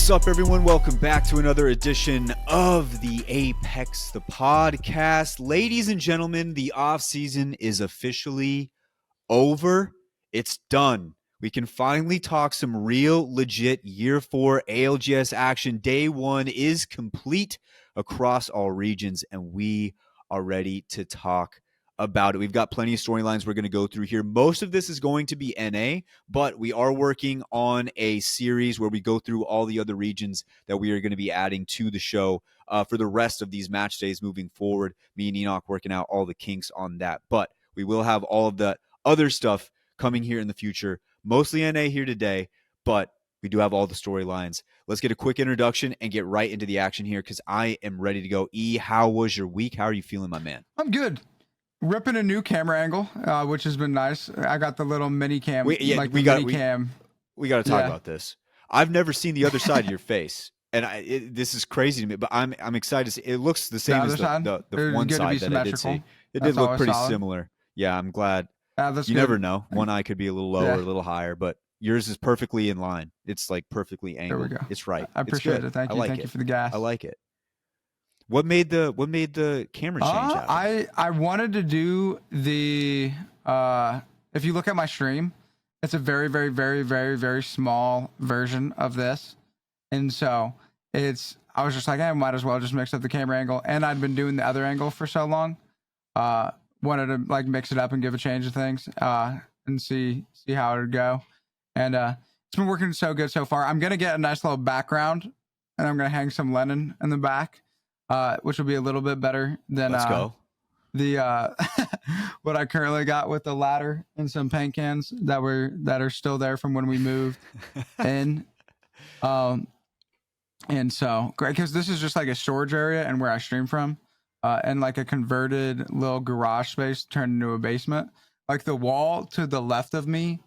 What's up, everyone? Welcome back to another edition of the Apex, the podcast. Ladies and gentlemen, the off season is officially over. It's done. We can finally talk some real, legit Year 4 ALGS action. Day 1 is complete across all regions, and we are ready to talk about it. We've got plenty of storylines we're going to go through here. Most of this is going to be NA, but we are working on a series where we go through all the other regions that we are going to be adding to the show for the rest of these match days moving forward. Me and Enoch working out all the kinks on that, but we will have all of the other stuff coming here in the future. Mostly NA here today, but we do have all the storylines. Let's get a quick introduction and get right into the action here because I am ready to go. E, how was your week? How are you feeling, my man? I'm good. Ripping a new camera angle, which has been nice. I got the little mini cam. We got to talk about this. I've never seen the other side of your face, and this is crazy to me. But I'm excited to see. It looks the same as the one side that I did see. It did look pretty similar. Yeah, I'm glad. You never know. One eye could be a little lower, a little higher, but yours is perfectly in line. It's like perfectly angled. There we go. It's right. I appreciate it. Thank you. Thank you for the gas. I like it. What made the camera change out? I wanted to do the if you look at my stream, it's a very, very, very, very, very small version of this. And so I was just like, I might as well just mix up the camera angle. And I'd been doing the other angle for so long. Wanted to like mix it up and give a change of things and see how it would go. And it's been working so good so far. I'm gonna get a nice little background and I'm gonna hang some linen in the back. Which will be a little bit better than the what I currently got with the ladder and some paint cans that are still there from when we moved in. And so great because this is just like a storage area and where I stream from, and like a converted little garage space turned into a basement. Like the wall to the left of me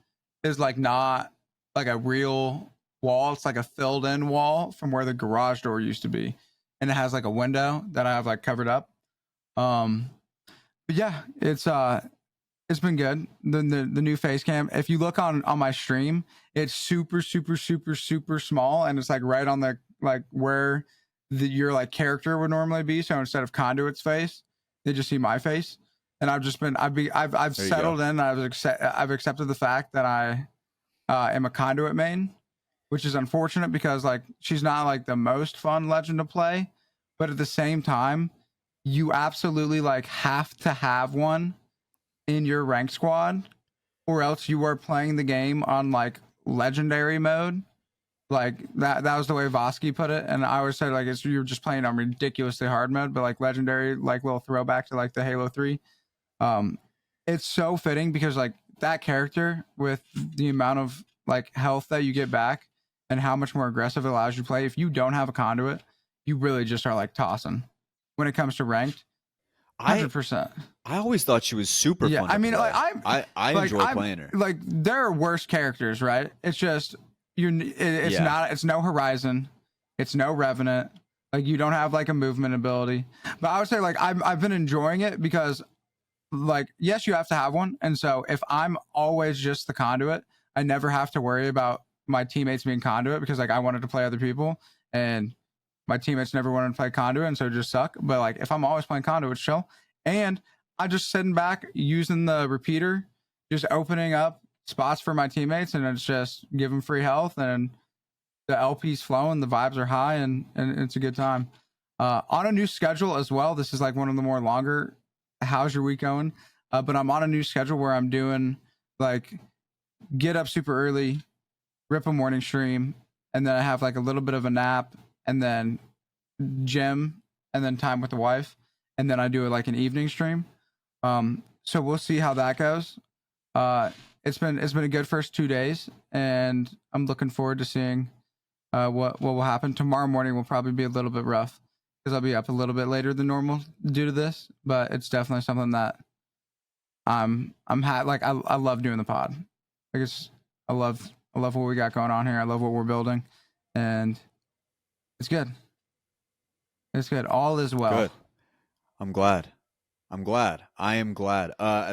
is like not like a real wall. It's like a filled in wall from where the garage door used to be. And it has like a window that I have like covered up. But yeah, it's been good. The new face cam. If you look on my stream, it's super, super, super, super small. And it's like right on the, like where your like character would normally be. So instead of Conduit's face, they just see my face. And I've settled in. I've accepted the fact that I am a Conduit main, which is unfortunate because like she's not like the most fun legend to play, but at the same time, you absolutely like have to have one in your rank squad, or else you are playing the game on like legendary mode. Like that was the way Vosky put it, and I always said like you're just playing on ridiculously hard mode, but like legendary, like little throwback to like the Halo 3. It's so fitting because like that character with the amount of like health that you get back and how much more aggressive it allows you to play. If you don't have a Conduit, you really just are like tossing when it comes to ranked. 100%. I always thought she was super fun. I mean, play. like I enjoy playing her. Like there are worse characters, right? It's just it's no Horizon, it's no Revenant. Like you don't have like a movement ability. But I would say like I've been enjoying it because like yes, you have to have one. And so if I'm always just the Conduit, I never have to worry about my teammates being Conduit because like I wanted to play other people and my teammates never wanted to play Conduit and so it just suck. But like if I'm always playing Conduit, it's chill. And I just sitting back using the repeater, just opening up spots for my teammates and it's just give them free health and the LP's flowing, the vibes are high and it's a good time. On a new schedule as well. This is like one of the more longer how's your week going? But I'm on a new schedule where I'm doing like get up super early, rip a morning stream, and then I have like a little bit of a nap and then gym and then time with the wife. And then I do like an evening stream. So we'll see how that goes. It's been a good first 2 days and I'm looking forward to seeing what will happen. Tomorrow morning will probably be a little bit rough because I'll be up a little bit later than normal due to this, but it's definitely something that I love doing the pod. I guess I love what we got going on here. I love what we're building and it's good. It's good. All is well. Good. I'm glad. I am glad.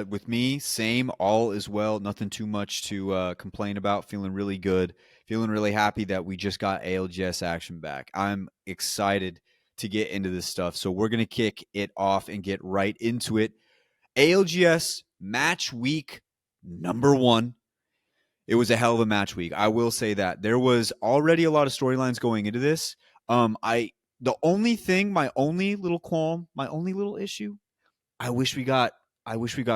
With me, same. All is well. Nothing too much to complain about. Feeling really good. Feeling really happy that we just got ALGS action back. I'm excited to get into this stuff. So we're going to kick it off and get right into it. ALGS match week number 1. It was a hell of a match week. I will say that. There was already a lot of storylines going into this. The only thing, my only little qualm, my only little issue, I wish we got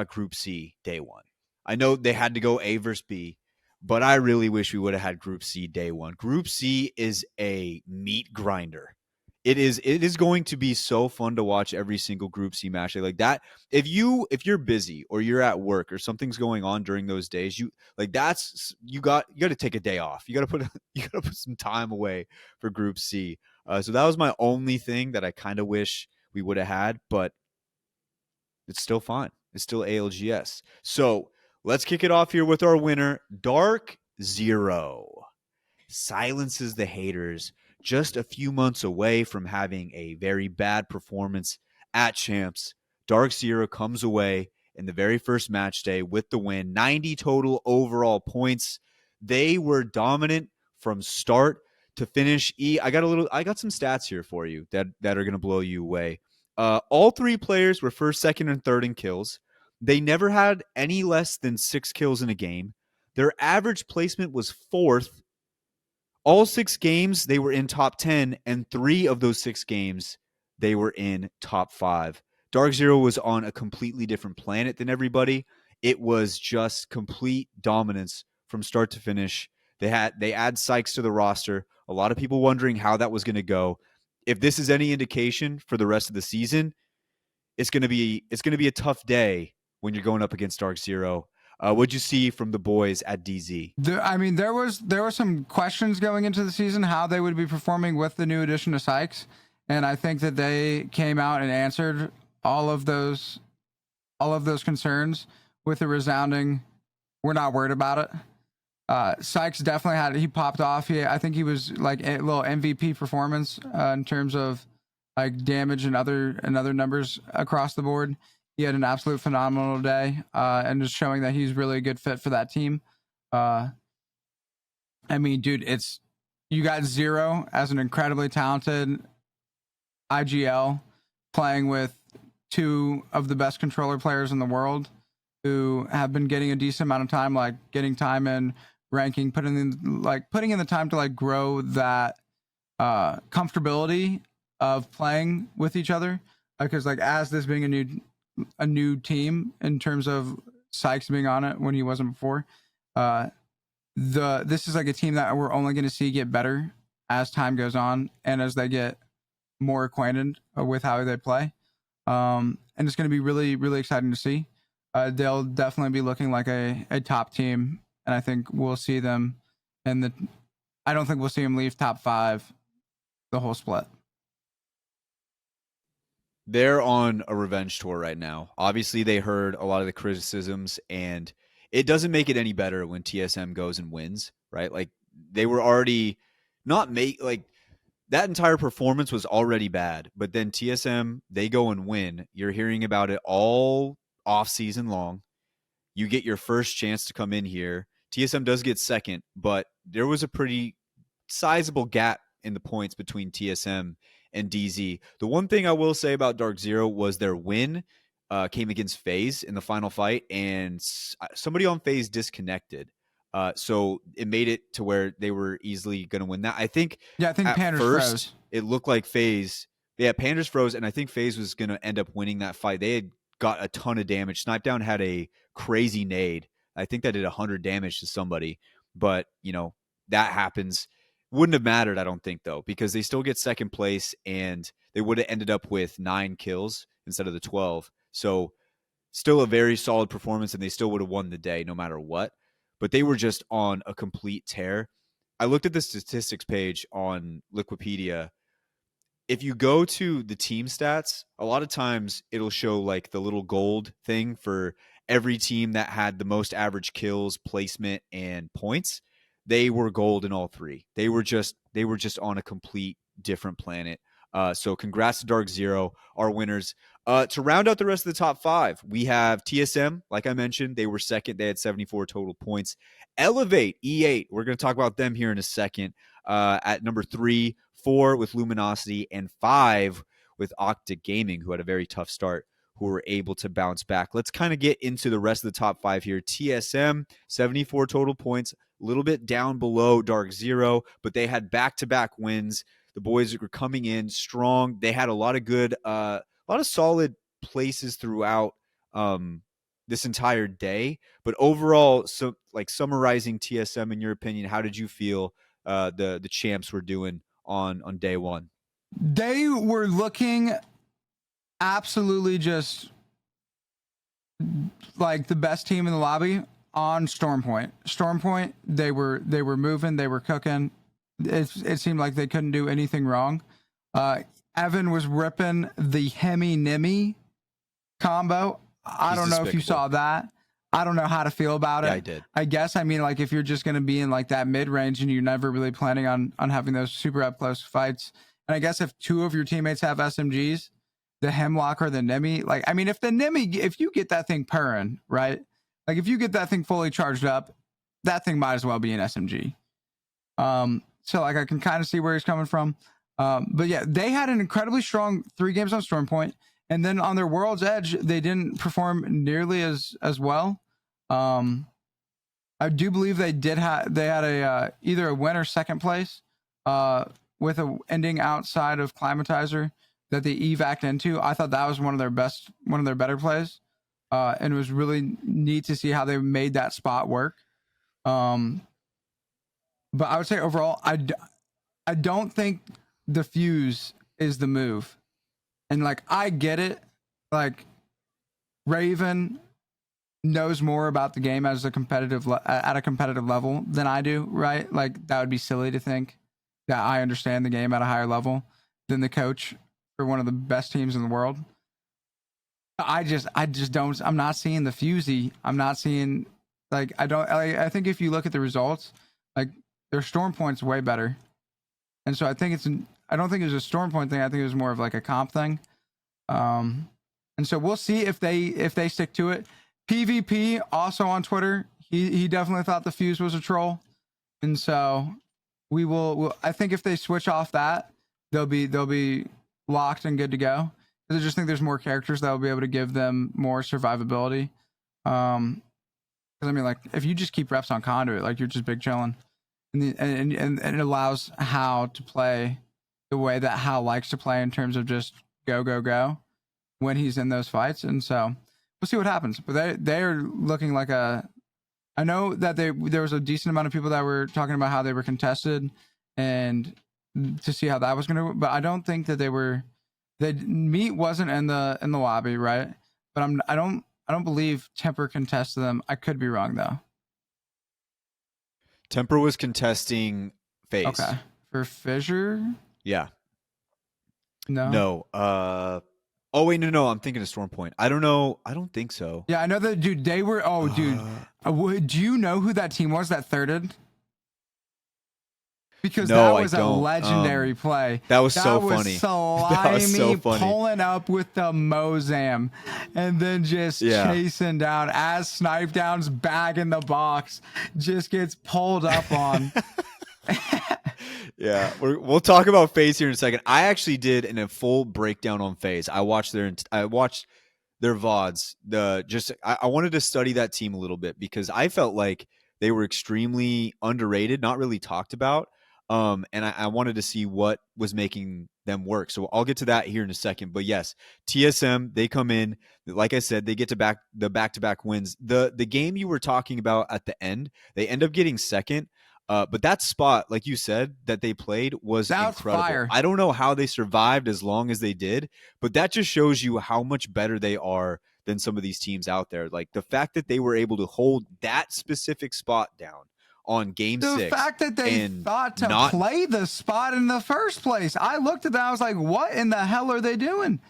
Group C day 1. I know they had to go A versus B, but I really wish we would have had Group C day 1. Group C is a meat grinder. It is going to be so fun to watch every single Group C match like that. If you're busy or you're at work or something's going on during those days, you got to take a day off. You got to put some time away for Group C. So that was my only thing that I kind of wish we would have had, but it's still fine. It's still ALGS. So let's kick it off here with our winner, Dark Zero. Silences the haters, just a few months away from having a very bad performance at Champs. Dark Zero comes away in the very first match day with the win, 90 total overall points. They were dominant from start to finish. I got some stats here for you that are going to blow you away. All 3 players were first, second, and third in kills. They never had any less than 6 kills in a game. Their average placement was 4th. All 6 games, they were in top 10, and 3 of those 6 games, they were in top 5. Dark Zero was on a completely different planet than everybody. It was just complete dominance from start to finish. They add Sykes to the roster. A lot of people wondering how that was going to go. If this is any indication for the rest of the season, it's going to be a tough day when you're going up against Dark Zero. What'd you see from the boys at DZ? There were some questions going into the season how they would be performing with the new addition of Sykes, and I think that they came out and answered all of those concerns with a resounding, "We're not worried about it." Sykes definitely he popped off. I think he was like a little MVP performance in terms of like damage and other numbers across the board. He had an absolute phenomenal day, and just showing that he's really a good fit for that team. Dude, you got Zero as an incredibly talented IGL playing with 2 of the best controller players in the world who have been getting a decent amount of time, like getting time in ranking, putting in the time to like grow that comfortability of playing with each other. Because like as this being a new team in terms of Sykes being on it when he wasn't before, this is like a team that we're only going to see get better as time goes on and as they get more acquainted with how they play. And it's going to be really, really exciting to see. They'll definitely be looking like a top team, and I think we'll see them I don't think we'll see them leave top 5 the whole split. They're on a revenge tour right now. Obviously, they heard a lot of the criticisms, and it doesn't make it any better when TSM goes and wins, right? Like, they were already that entire performance was already bad, but then TSM, they go and win. You're hearing about it all off season long. You get your first chance to come in here. TSM does get second, but there was a pretty sizable gap in the points between TSM and DZ. The one thing I will say about Dark Zero was their win came against FaZe in the final fight, and somebody on FaZe disconnected. So it made it to where they were easily going to win that. I think Panders froze. It looked like FaZe. Yeah, Panders froze, and I think FaZe was going to end up winning that fight. They had got a ton of damage. Snipedown had a crazy nade. I think that did 100 damage to somebody. But, that happens. Wouldn't have mattered, I don't think, though, because they still get second place, and they would have ended up with 9 kills instead of the 12. So still a very solid performance, and they still would have won the day no matter what. But they were just on a complete tear. I looked at the statistics page on Liquipedia. If you go to the team stats, a lot of times it'll show like the little gold thing for every team that had the most average kills, placement, and points. They were gold in all 3. They were just on a complete different planet. So congrats to Dark Zero, our winners. To round out the rest of the top 5, we have TSM. Like I mentioned, they were second. They had 74 total points. Elevate, E8. We're going to talk about them here in a second. At number 3, 4 with Luminosity, and 5 with Octa Gaming, who had a very tough start, who were able to bounce back. Let's kind of get into the rest of the top 5 here. TSM, 74 total points, a little bit down below Dark Zero, but they had back-to-back wins. The boys were coming in strong. They had a lot of good, a lot of solid places throughout this entire day. But overall, so like summarizing TSM, in your opinion, how did you feel the champs were doing on day 1? They were looking absolutely just like the best team in the lobby on Stormpoint. Stormpoint, they were moving, they were cooking. It seemed like they couldn't do anything wrong. Evan was ripping the Hemi Nimi combo. I don't know if you saw that. I don't know how to feel about it. Yeah, I did. I guess, I mean, like if you're just going to be in like that mid range and you're never really planning on having those super up close fights. And I guess if 2 of your teammates have SMGs, the Hemlock or the Nemi, like, I mean, if the Nemi, if you get that thing purring, right? Like if you get that thing fully charged up, that thing might as well be an SMG. So like I can kind of see where he's coming from. But yeah, they had an incredibly strong 3 games on Stormpoint. And then on their World's Edge, they didn't perform nearly as well. I do believe they had a either a win or second place with a ending outside of Climatizer that they evac'd into. I thought that was one of their better plays. And it was really neat to see how they made that spot work. But I would say overall, I don't think the fuse is the move. And like, I get it. Like Raven knows more about the game at a competitive level than I do, right? Like that would be silly to think that I understand the game at a higher level than the coach for one of the best teams in the world. I just don't. I'm not seeing the fusey. I'm not seeing like I think if you look at the results, like their storm point's way better, and so I think I don't think it was a storm point thing. I think it was more of like a comp thing. And so we'll see if they stick to it. PvP also on Twitter, he definitely thought the fuse was a troll, and so we'll I think if they switch off that, they'll be locked and good to go. I just think there's more characters that will be able to give them more survivability. Because I mean, like if you just keep reps on Conduit, like you're just big chilling, and it allows How to play the way that How likes to play in terms of just go when he's in those fights, and so we'll see what happens. But they're looking like a. I know that there was a decent amount of people that were talking about how they were contested, and to see how that was going to. But I don't think that they were. The meat wasn't in the lobby, right? But I don't believe Temper contested them. I could be wrong though. Temper was contesting FaZe. Okay. For Fissure? Yeah. No. Oh wait, no. I'm thinking of Stormpoint. I don't know. I don't think so. Yeah, I know that, dude. They were. Oh, dude. Do you know who that team was that thirded? Because that was a legendary play. That was so funny. That was so funny. Pulling up with the Mozam and then just chasing down as Snipe Down's bag in the box just gets pulled up on. Yeah, we'll talk about FaZe here in a second. I actually did a full breakdown on FaZe. I watched their VODs. I wanted to study that team a little bit because I felt like they were extremely underrated, not really talked about. And I wanted to see what was making them work. So I'll get to that here in a second. But yes, TSM, they come in. Like I said, they get to back-to-back wins. The game you were talking about at the end, they end up getting second. But that spot, like you said, that they played was incredible. Fire. I don't know how they survived as long as they did, but that just shows you how much better they are than some of these teams out there. Like the fact that they were able to hold that specific spot down on game 6. The fact that they thought to play the spot in the first place. I looked at that. I was like, what in the hell are they doing?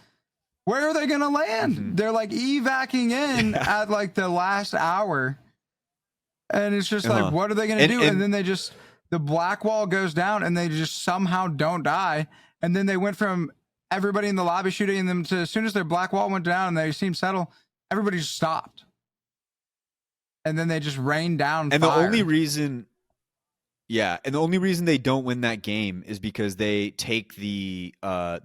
Where are they going to land? Mm-hmm. They're like evacing in at like the last hour. And it's just like, what are they going to do? And then they just the black wall goes down and they just somehow don't die. And then they went from everybody in the lobby shooting them to as soon as their black wall went down and they seemed settled, everybody just stopped. And then they just rained down and fire. the only reason they don't win that game is because they take the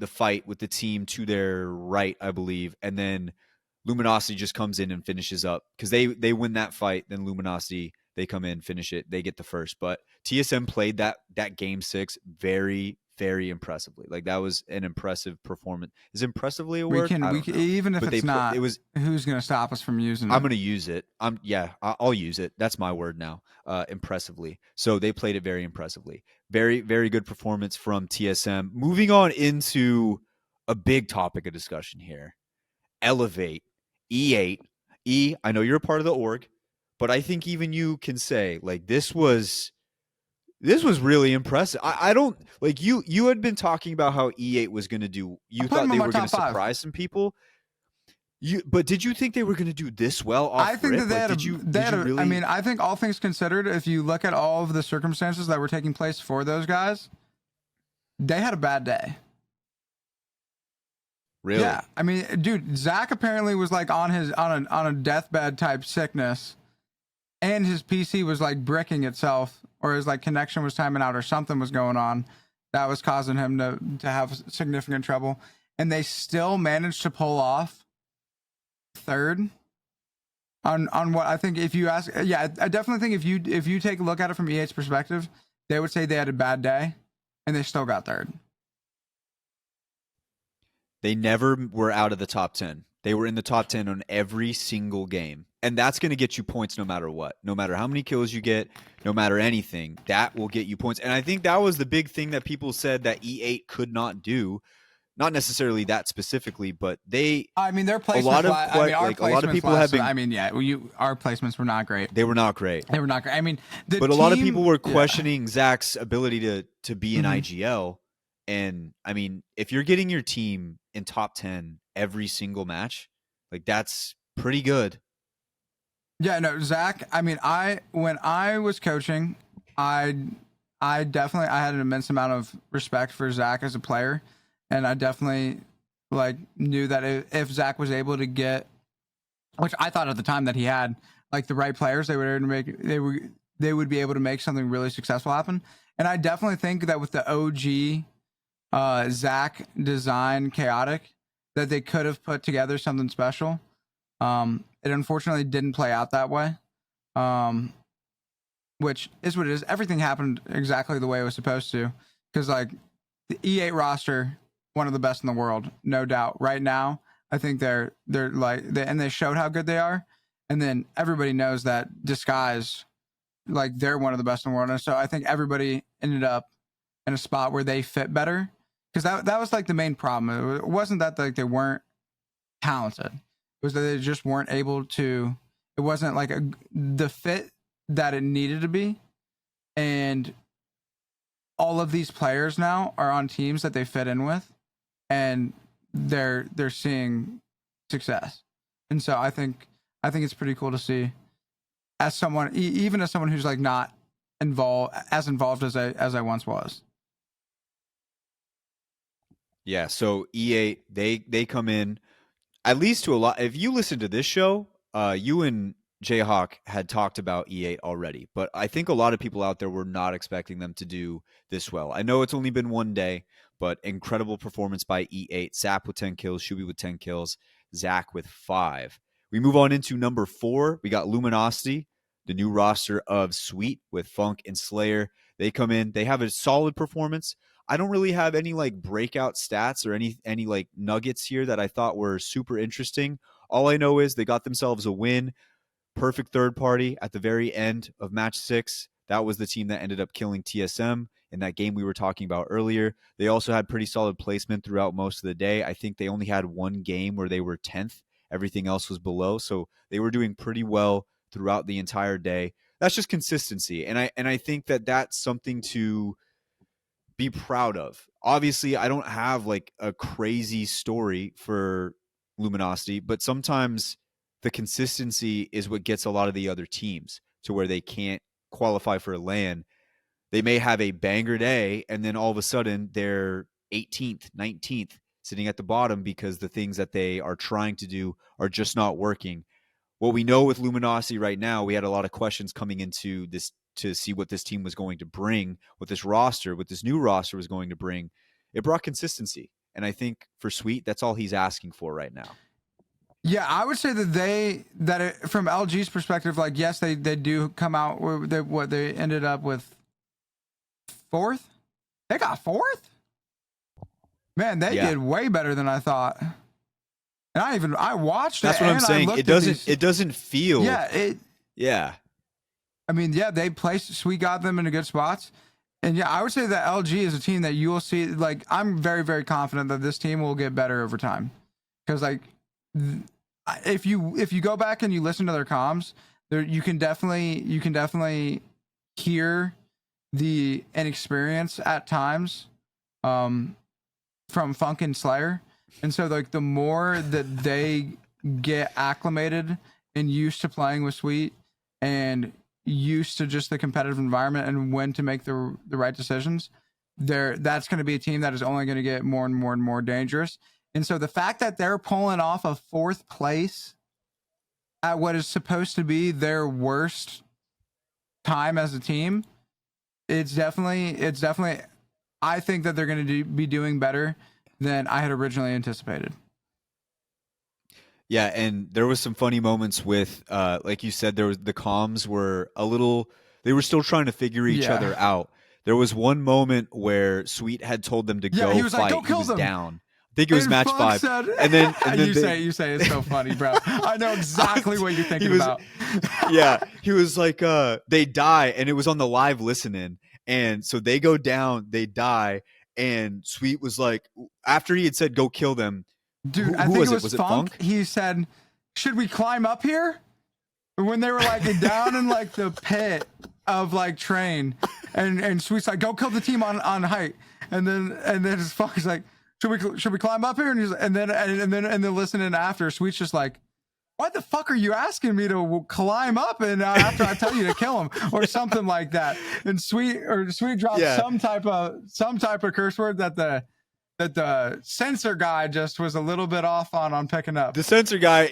fight with the team to their right, I believe, and then Luminosity just comes in and finishes up because they win that fight. Then Luminosity, they come in, finish it, they get the first. But TSM played that game 6 very, very impressively. Like that was an impressive performance. Is impressively a word? We can even if it's not. It was who's going to stop us from using it? I'm going to use it. I'll use it. That's my word now. Impressively. So they played it very impressively. Very, very good performance from TSM. Moving on into a big topic of discussion here. Elevate. E8. I know you're a part of the org, but I think even you can say like this was really impressive. I don't like you had been talking about how E8 was going to do. You thought they were going to surprise some people. But did you think they were going to do this well off I think rip? that they like, had really... I mean, I think all things considered, if you look at all of the circumstances that were taking place for those guys, they had a bad day. Really? Yeah. I mean, dude, Zach apparently was like on a deathbed type sickness, and his PC was like bricking itself, or his like connection was timing out, or something was going on that was causing him to have significant trouble. And they still managed to pull off third on what I think. If you ask, yeah, I definitely think if you take a look at it from E8's perspective, they would say they had a bad day, and they still got third. They never were out of the top 10. They were in the top 10 on every single game. And that's going to get you points no matter what. No matter how many kills you get, no matter anything, that will get you points. And I think that was the big thing that people said that E8 could not do. Not necessarily that specifically, but they. I mean, their placements. A lot of people have been. I mean, yeah, our placements were not great. They were not great. They were not great. I mean, a lot of people were questioning Zach's ability to be in IGL. And I mean, if you're getting your team in top 10 every single match, like that's pretty good. Yeah, no, Zach. I mean, when I was coaching, I definitely had an immense amount of respect for Zach as a player. And I definitely like knew that if Zach was able to get, which I thought at the time that he had like the right players, they would be able to make something really successful happen. And I definitely think that with the OG Zach design chaotic, that they could have put together something special. It unfortunately didn't play out that way, which is what it is. Everything happened exactly the way it was supposed to, because like the E8 roster, one of the best in the world, no doubt. Right now, I think they're and they showed how good they are. And then everybody knows that Disguise, like they're one of the best in the world. And so I think everybody ended up in a spot where they fit better, because that was like the main problem. It wasn't that like they weren't talented. It was that they just weren't able to. It wasn't like the fit that it needed to be. And all of these players now are on teams that they fit in with, and they're seeing success. And so I think it's pretty cool to see, as someone, even as someone who's like not involved as I once was. Yeah, so E8 they come in at least to a lot. If you listen to this show, you and Jayhawk had talked about E8 already, but I think a lot of people out there were not expecting them to do this well. I know it's only been one day, but incredible performance by E8. Zap with 10 kills, Shuby with 10 kills, Zach with 5. We move on into number 4. We got Luminosity, the new roster of Sweet with Funk and Slayer. They come in, they have a solid performance. I don't really have any like breakout stats or any like nuggets here that I thought were super interesting. All I know is they got themselves a win. Perfect third party at the very end of match 6. That was the team that ended up killing TSM in that game we were talking about earlier. They also had pretty solid placement throughout most of the day. I think they only had one game where they were 10th. Everything else was below. So they were doing pretty well throughout the entire day. That's just consistency. And I think that that's something to be proud of. Obviously, I don't have like a crazy story for Luminosity, but sometimes the consistency is what gets a lot of the other teams to where they can't qualify for a LAN. they may have a banger day, and then all of a sudden they're 18th, 19th, sitting at the bottom because the things that they are trying to do are just not working. What we know with Luminosity right now, we had a lot of questions coming into this to see what this team was going to bring, what this new roster was going to bring. It brought consistency. And I think for Sweet, that's all he's asking for right now. Yeah, I would say from LG's perspective, like, yes, they do come out with they ended up with 4th. They got 4th? Man, they did way better than I thought. And I watched That's it. That's what I'm saying. It doesn't feel. Yeah. I mean, yeah, they placed Sweet, got them into good spots. And yeah, I would say that LG is a team that you will see. Like, I'm very, very confident that this team will get better over time. Because, like, if you go back and you listen to their comms, you can definitely hear the inexperience at times from Funk and Slayer. And so, like, the more that they get acclimated and used to playing with Sweet and used to just the competitive environment and when to make the right decisions, that's going to be a team that is only going to get more and more and more dangerous. And so the fact that they're pulling off a 4th place at what is supposed to be their worst time as a team, it's definitely, I think that they're going to be doing better than I had originally anticipated. Yeah, and there was some funny moments with, like you said, the comms were they were still trying to figure each other out. There was one moment where Sweet had told them to go he was fight. Like, go kill he was them. Down. I think it was match 5. And then you say it's so funny, bro. I know exactly what you're thinking about. Yeah, he was like, they die, and it was on the live listening. And so they go down, they die, and Sweet was like, after he had said, go kill them. Dude, I think it was Funk. He said, should we climb up here? When they were like down in like the pit of like train, and Sweet's like, go kill the team on height. And then his Funk is like, should we climb up here? And then listening after, Sweet's just like, why the fuck are you asking me to climb up and after I tell you to kill him or something like that? And Sweet dropped some type of curse word that the censor guy just was a little bit off on picking up. The censor guy,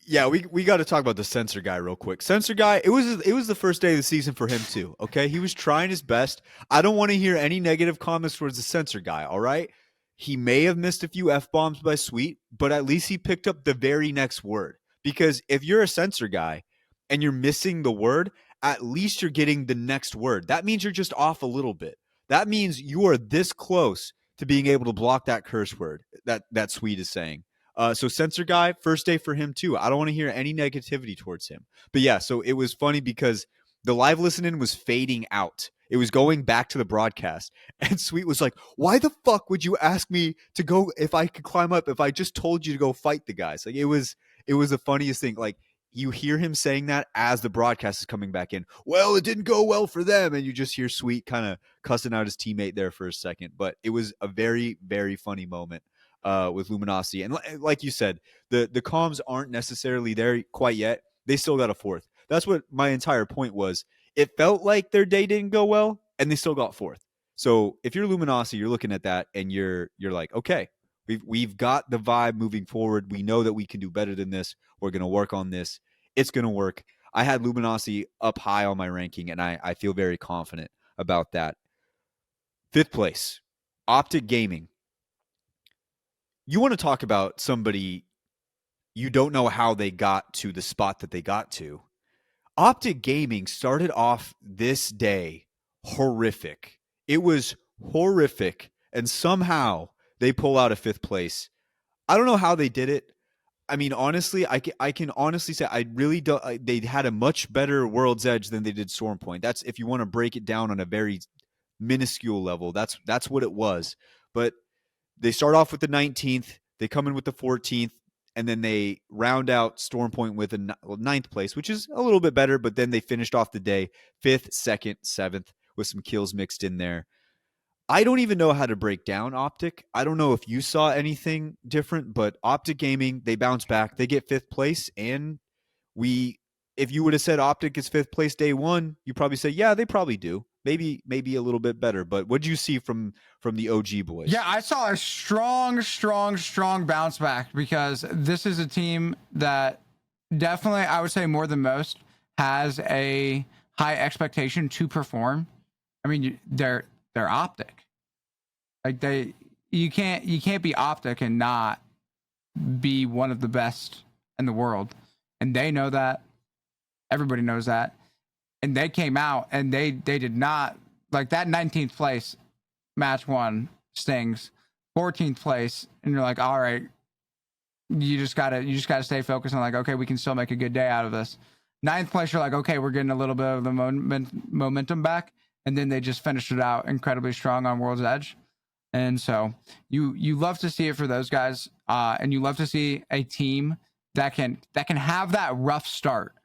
yeah, we got to talk about the censor guy real quick. Censor guy, it was the first day of the season for him too. Okay, he was trying his best. I don't want to hear any negative comments towards the censor guy. All right. He may have missed a few F-bombs by Sweet, but at least he picked up the very next word. Because if you're a censor guy and you're missing the word, at least you're getting the next word. That means you're just off a little bit. That means you are this close to being able to block that curse word that Sweet is saying. So censor guy, first day for him too. I don't want to hear any negativity towards him. But yeah, so it was funny because the live listening was fading out. It was going back to the broadcast. And Sweet was like, why the fuck would you ask me to go if I could climb up if I just told you to go fight the guys? Like it was the funniest thing. Like you hear him saying that as the broadcast is coming back in. Well, it didn't go well for them. And you just hear Sweet kind of cussing out his teammate there for a second. But it was a very, very funny moment with Luminosity. And like you said, the comms aren't necessarily there quite yet. They still got a 4th. That's what my entire point was. It felt like their day didn't go well, and they still got 4th. So if you're Luminosity, you're looking at that, and you're like, okay, we've got the vibe moving forward. We know that we can do better than this. We're going to work on this. It's going to work. I had Luminosity up high on my ranking, and I feel very confident about that. 5th place, Optic Gaming. You want to talk about somebody you don't know how they got to the spot that they got to. Optic Gaming started off this day horrific. It was horrific, and somehow they pull out a 5th place. I don't know how they did it. I mean, honestly, I can honestly say I really don't. They had a much better World's Edge than they did Stormpoint. That's if you want to break it down on a very minuscule level. That's what it was. But they start off with the 19th. They come in with the 14th. And then they round out Stormpoint with a 9th place, which is a little bit better. But then they finished off the day 5th, 2nd, 7th with some kills mixed in there. I don't even know how to break down Optic. I don't know if you saw anything different, but Optic Gaming, they bounce back. They get 5th place. And if you would have said Optic is 5th place day one, you probably say, yeah, they probably do. maybe a little bit better. But what did you see from the OG boys? Yeah, I saw a strong bounce back, because this is a team that definitely, I would say more than most, has a high expectation to perform. I mean, they're Optic. Like, you can't be Optic and not be one of the best in the world, and they know that. Everybody knows that, and they came out and they did not, like, that 19th place match one stings. 14th place, and you're like, all right, you just gotta stay focused on, like, okay, we can still make a good day out of this. 9th place, you're like, okay, we're getting a little bit of the momentum back, and then they just finished it out incredibly strong on World's Edge. And so you love to see it for those guys, and you love to see a team that can have that rough start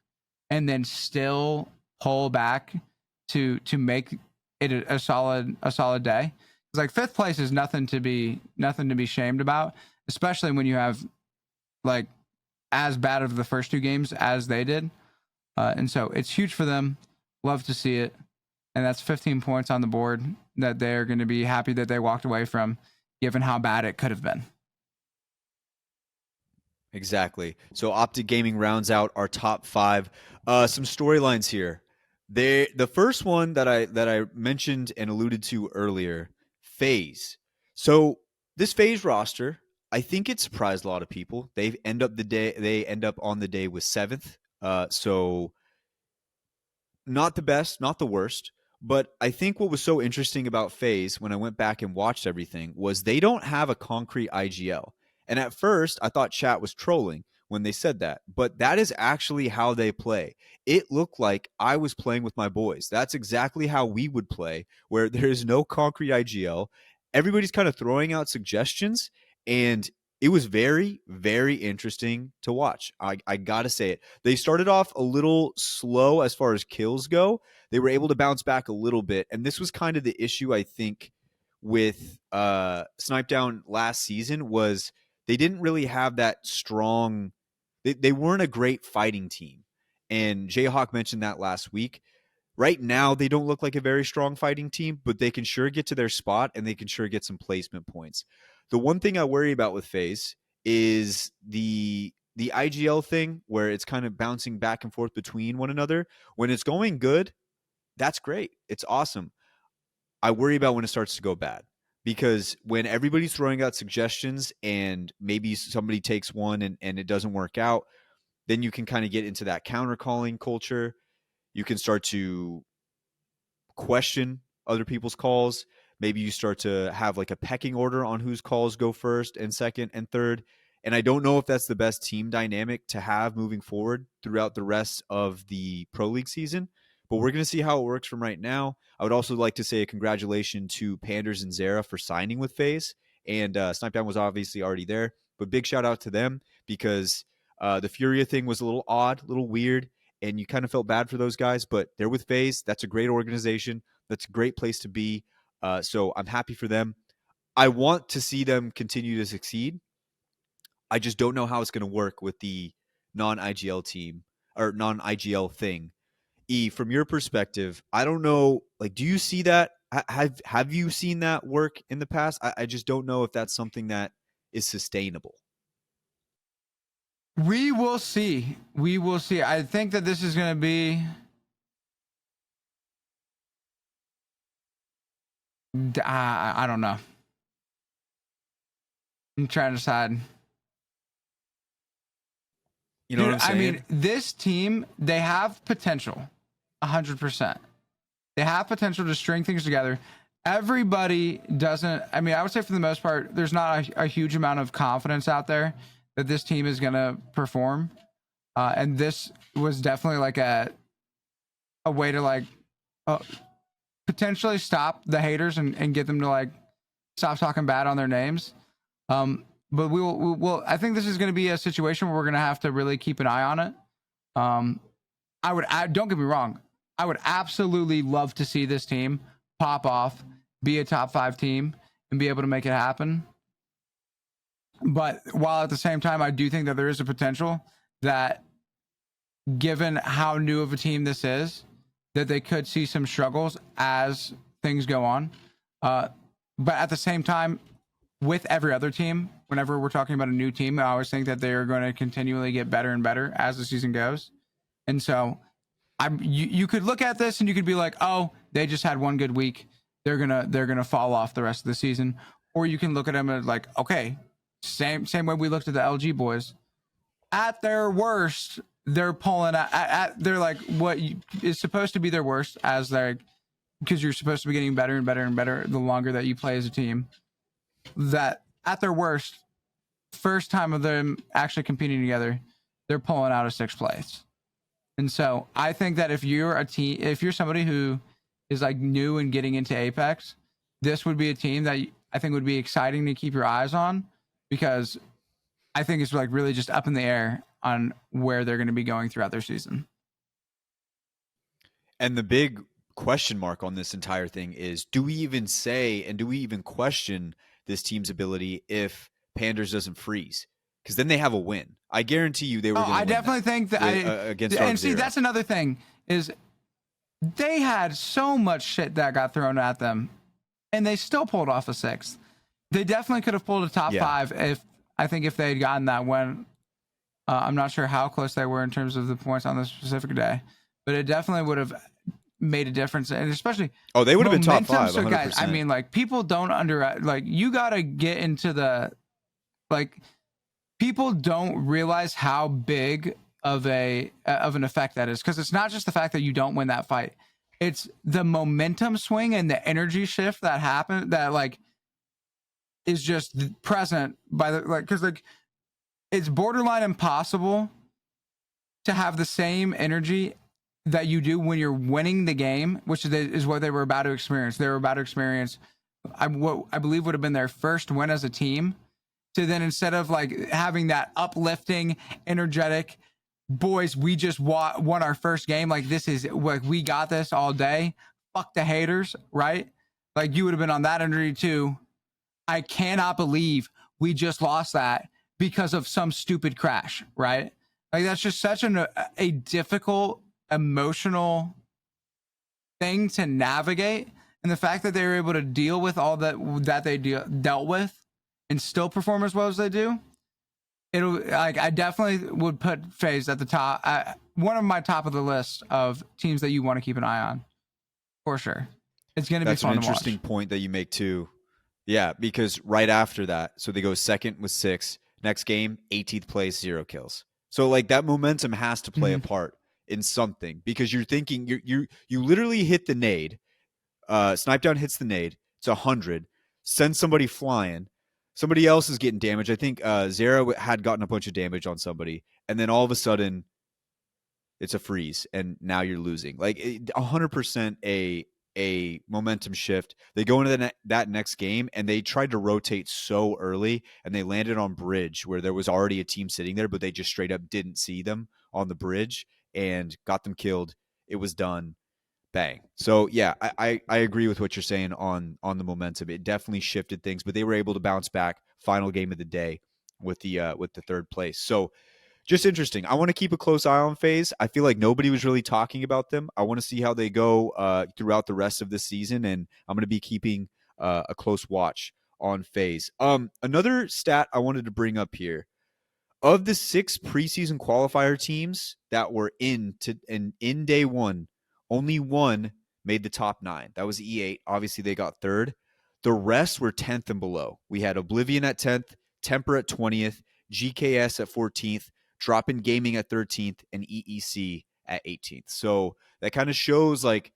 and then still pull back to make it a solid day. It's like 5th place is nothing to be shamed about, especially when you have, like, as bad of the first 2 games as they did. And so it's huge for them. Love to see it. And that's 15 points on the board that they're going to be happy that they walked away from, given how bad it could have been. Exactly. So Optic Gaming rounds out our top 5. Some storylines here. The first one that I mentioned and alluded to earlier, FaZe. So this FaZe roster, I think it surprised a lot of people. They end up on the day with 7th. So not the best, not the worst. But I think what was so interesting about FaZe when I went back and watched everything was they don't have a concrete IGL. And at first, I thought chat was trolling when they said that, but that is actually how they play. It looked like I was playing with my boys. That's exactly how we would play, where there is no concrete IGL. Everybody's kind of throwing out suggestions, and it was very, very interesting to watch. I got to say it. They started off a little slow as far as kills go. They were able to bounce back a little bit, and this was kind of the issue, I think, with Snipe Down last season, was they didn't really have that strong – they weren't a great fighting team. And Jayhawk mentioned that last week. Right now, they don't look like a very strong fighting team, but they can sure get to their spot, and they can sure get some placement points. The one thing I worry about with FaZe is the IGL thing, where it's kind of bouncing back and forth between one another. When it's going good, that's great. It's awesome. I worry about when it starts to go bad, because when everybody's throwing out suggestions and maybe somebody takes one and it doesn't work out, then you can kind of get into that counter calling culture. You can start to question other people's calls. Maybe you start to have like a pecking order on whose calls go first and second and third. And I don't know if that's the best team dynamic to have moving forward throughout the rest of the Pro League season. But we're going to see how it works from right now. I would also like to say a congratulations to Panders and Zara for signing with FaZe. And Snipe Down was obviously already there. But big shout out to them, because the Furia thing was a little odd, a little weird. And you kind of felt bad for those guys. But they're with FaZe. That's a great organization. That's a great place to be. So I'm happy for them. I want to see them continue to succeed. I just don't know how it's going to work with the non-IGL team or non-IGL thing. From your perspective, I don't know. Like, do you see that? Have you seen that work in the past? I just don't know if that's something that is sustainable. We will see. We will see. I think that this is going to be. I don't know. I'm trying to decide. You know what I'm saying? I mean, this team, they have potential, 100%. They have potential to string things together. Everybody doesn't. I mean, I would say for the most part, there's not a huge amount of confidence out there that this team is going to perform. And this was definitely like a way to, like, potentially stop the haters and get them to, like, stop talking bad on their names. But we'll I think this is going to be a situation where we're going to have to really keep an eye on it. Don't get me wrong. I would absolutely love to see this team pop off, be a top 5 team, and be able to make it happen. But while at the same time, I do think that there is a potential that, given how new of a team this is, that they could see some struggles as things go on. But at the same time, with every other team, whenever we're talking about a new team, I always think that they are going to continually get better and better as the season goes. And so you could look at this and you could be like, oh, they just had one good week. They're gonna fall off the rest of the season. Or you can look at them as like, okay, same way we looked at the LG boys. At their worst, they're pulling they're like what is supposed to be their worst, as they're, because you're supposed to be getting better and better and better the longer that you play as a team. That at their worst, first time of them actually competing together, they're pulling out of 6th place. And so I think that if you're somebody who is like new and getting into Apex, this would be a team that I think would be exciting to keep your eyes on, because I think it's like really just up in the air on where they're going to be going throughout their season. And the big question mark on this entire thing is, do we even say and do we even question this team's ability if Panders doesn't freeze? Because then they have a win. I guarantee you they were. I definitely think that against and see, that's another thing is they had so much shit that got thrown at them, and they still pulled off a 6th. They definitely could have pulled a top 5 if they had gotten that win. I'm not sure how close they were in terms of the points on this specific day, but it definitely would have made a difference, and especially they would have been top 5. So guys, I mean, like, people don't you got to get into the people don't realize how big of an effect that is, because it's not just the fact that you don't win that fight, it's the momentum swing and the energy shift that happened that like is just present by the because it's borderline impossible to have the same energy that you do when you're winning the game, which is what they were about to experience. They were about to experience what I believe would have been their first win as a team. So then instead of like having that uplifting, energetic, boys, we just won our first game, like this is like we got this all day. Fuck the haters, right? Like you would have been on that energy too. I cannot believe we just lost that because of some stupid crash, right? Like that's just such a difficult emotional thing to navigate, and the fact that they were able to deal with all that they dealt with and still perform as well as they do, I definitely would put FaZe at the top, one of my top of the list of teams that you want to keep an eye on, for sure. It's going to be fun to watch. That's an interesting point that you make too. Yeah, because right after that, so they go second with 6. Next game, 18th place, 0 kills. So like that momentum has to play a part in something, because you're thinking you literally hit the nade. Snipe Down hits the nade. It's 100. Sends somebody flying. Somebody else is getting damage. I think Zara had gotten a bunch of damage on somebody, and then all of a sudden, it's a freeze, and now you're losing. Like 100% a momentum shift. They go into that next game, and they tried to rotate so early, and they landed on bridge where there was already a team sitting there, but they just straight up didn't see them on the bridge and got them killed. It was done. Bang. So yeah, I agree with what you're saying on the momentum. It definitely shifted things, but they were able to bounce back. Final game of the day with the 3rd place. So just interesting. I want to keep a close eye on FaZe. I feel like nobody was really talking about them. I want to see how they go throughout the rest of the season, and I'm going to be keeping a close watch on FaZe. Another stat I wanted to bring up here: of the 6 preseason qualifier teams that were in day 1, only one made the top 9. That was E8. Obviously, they got 3rd. The rest were 10th and below. We had Oblivion at 10th, Temper at 20th, GKS at 14th, Drop-In Gaming at 13th, and EEC at 18th. So that kind of shows like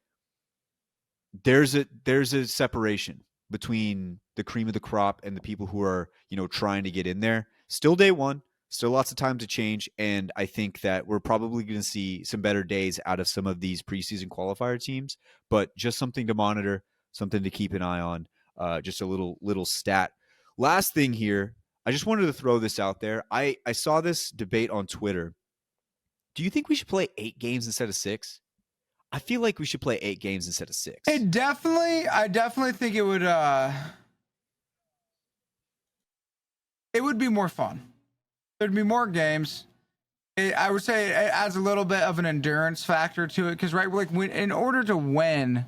there's a separation between the cream of the crop and the people who are, trying to get in there. Still day 1. Still lots of time to change, and I think that we're probably going to see some better days out of some of these preseason qualifier teams, but just something to monitor, something to keep an eye on, just a little stat. Last thing here, I just wanted to throw this out there. I saw this debate on Twitter. Do you think we should play 8 games instead of 6? I feel like we should play 8 games instead of 6. I definitely think it would be more fun. There'd be more games. I would say it adds a little bit of an endurance factor to it, because right, like in order to win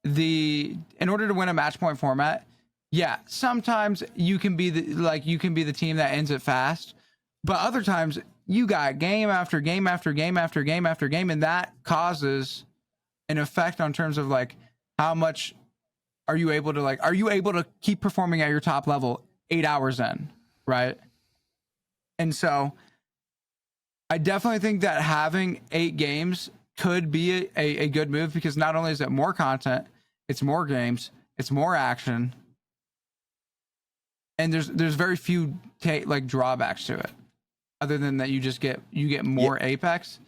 a match point format, yeah, sometimes you can be the team that ends it fast, but other times you got game after game after game after game after game, and that causes an effect on terms of like how much are you able to keep performing at your top level 8 hours in, right? And so I definitely think that having 8 games could be a good move, because not only is it more content, it's more games, it's more action, and there's very few drawbacks to it, other than that you get more Apex,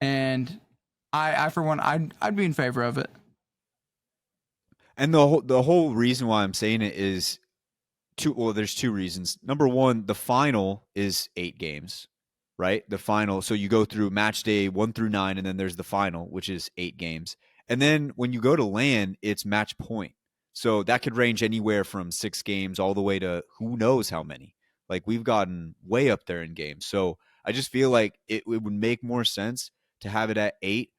and I for one I'd be in favor of it. And the whole reason why I'm saying it is there's 2 reasons. Number one, the final is 8 games. Right? The final. So you go through match day 1 through 9, and then there's the final, which is 8 games. And then when you go to LAN, it's match point. So that could range anywhere from 6 games all the way to who knows how many. Like we've gotten way up there in games. So I just feel like it would make more sense to have it at 8.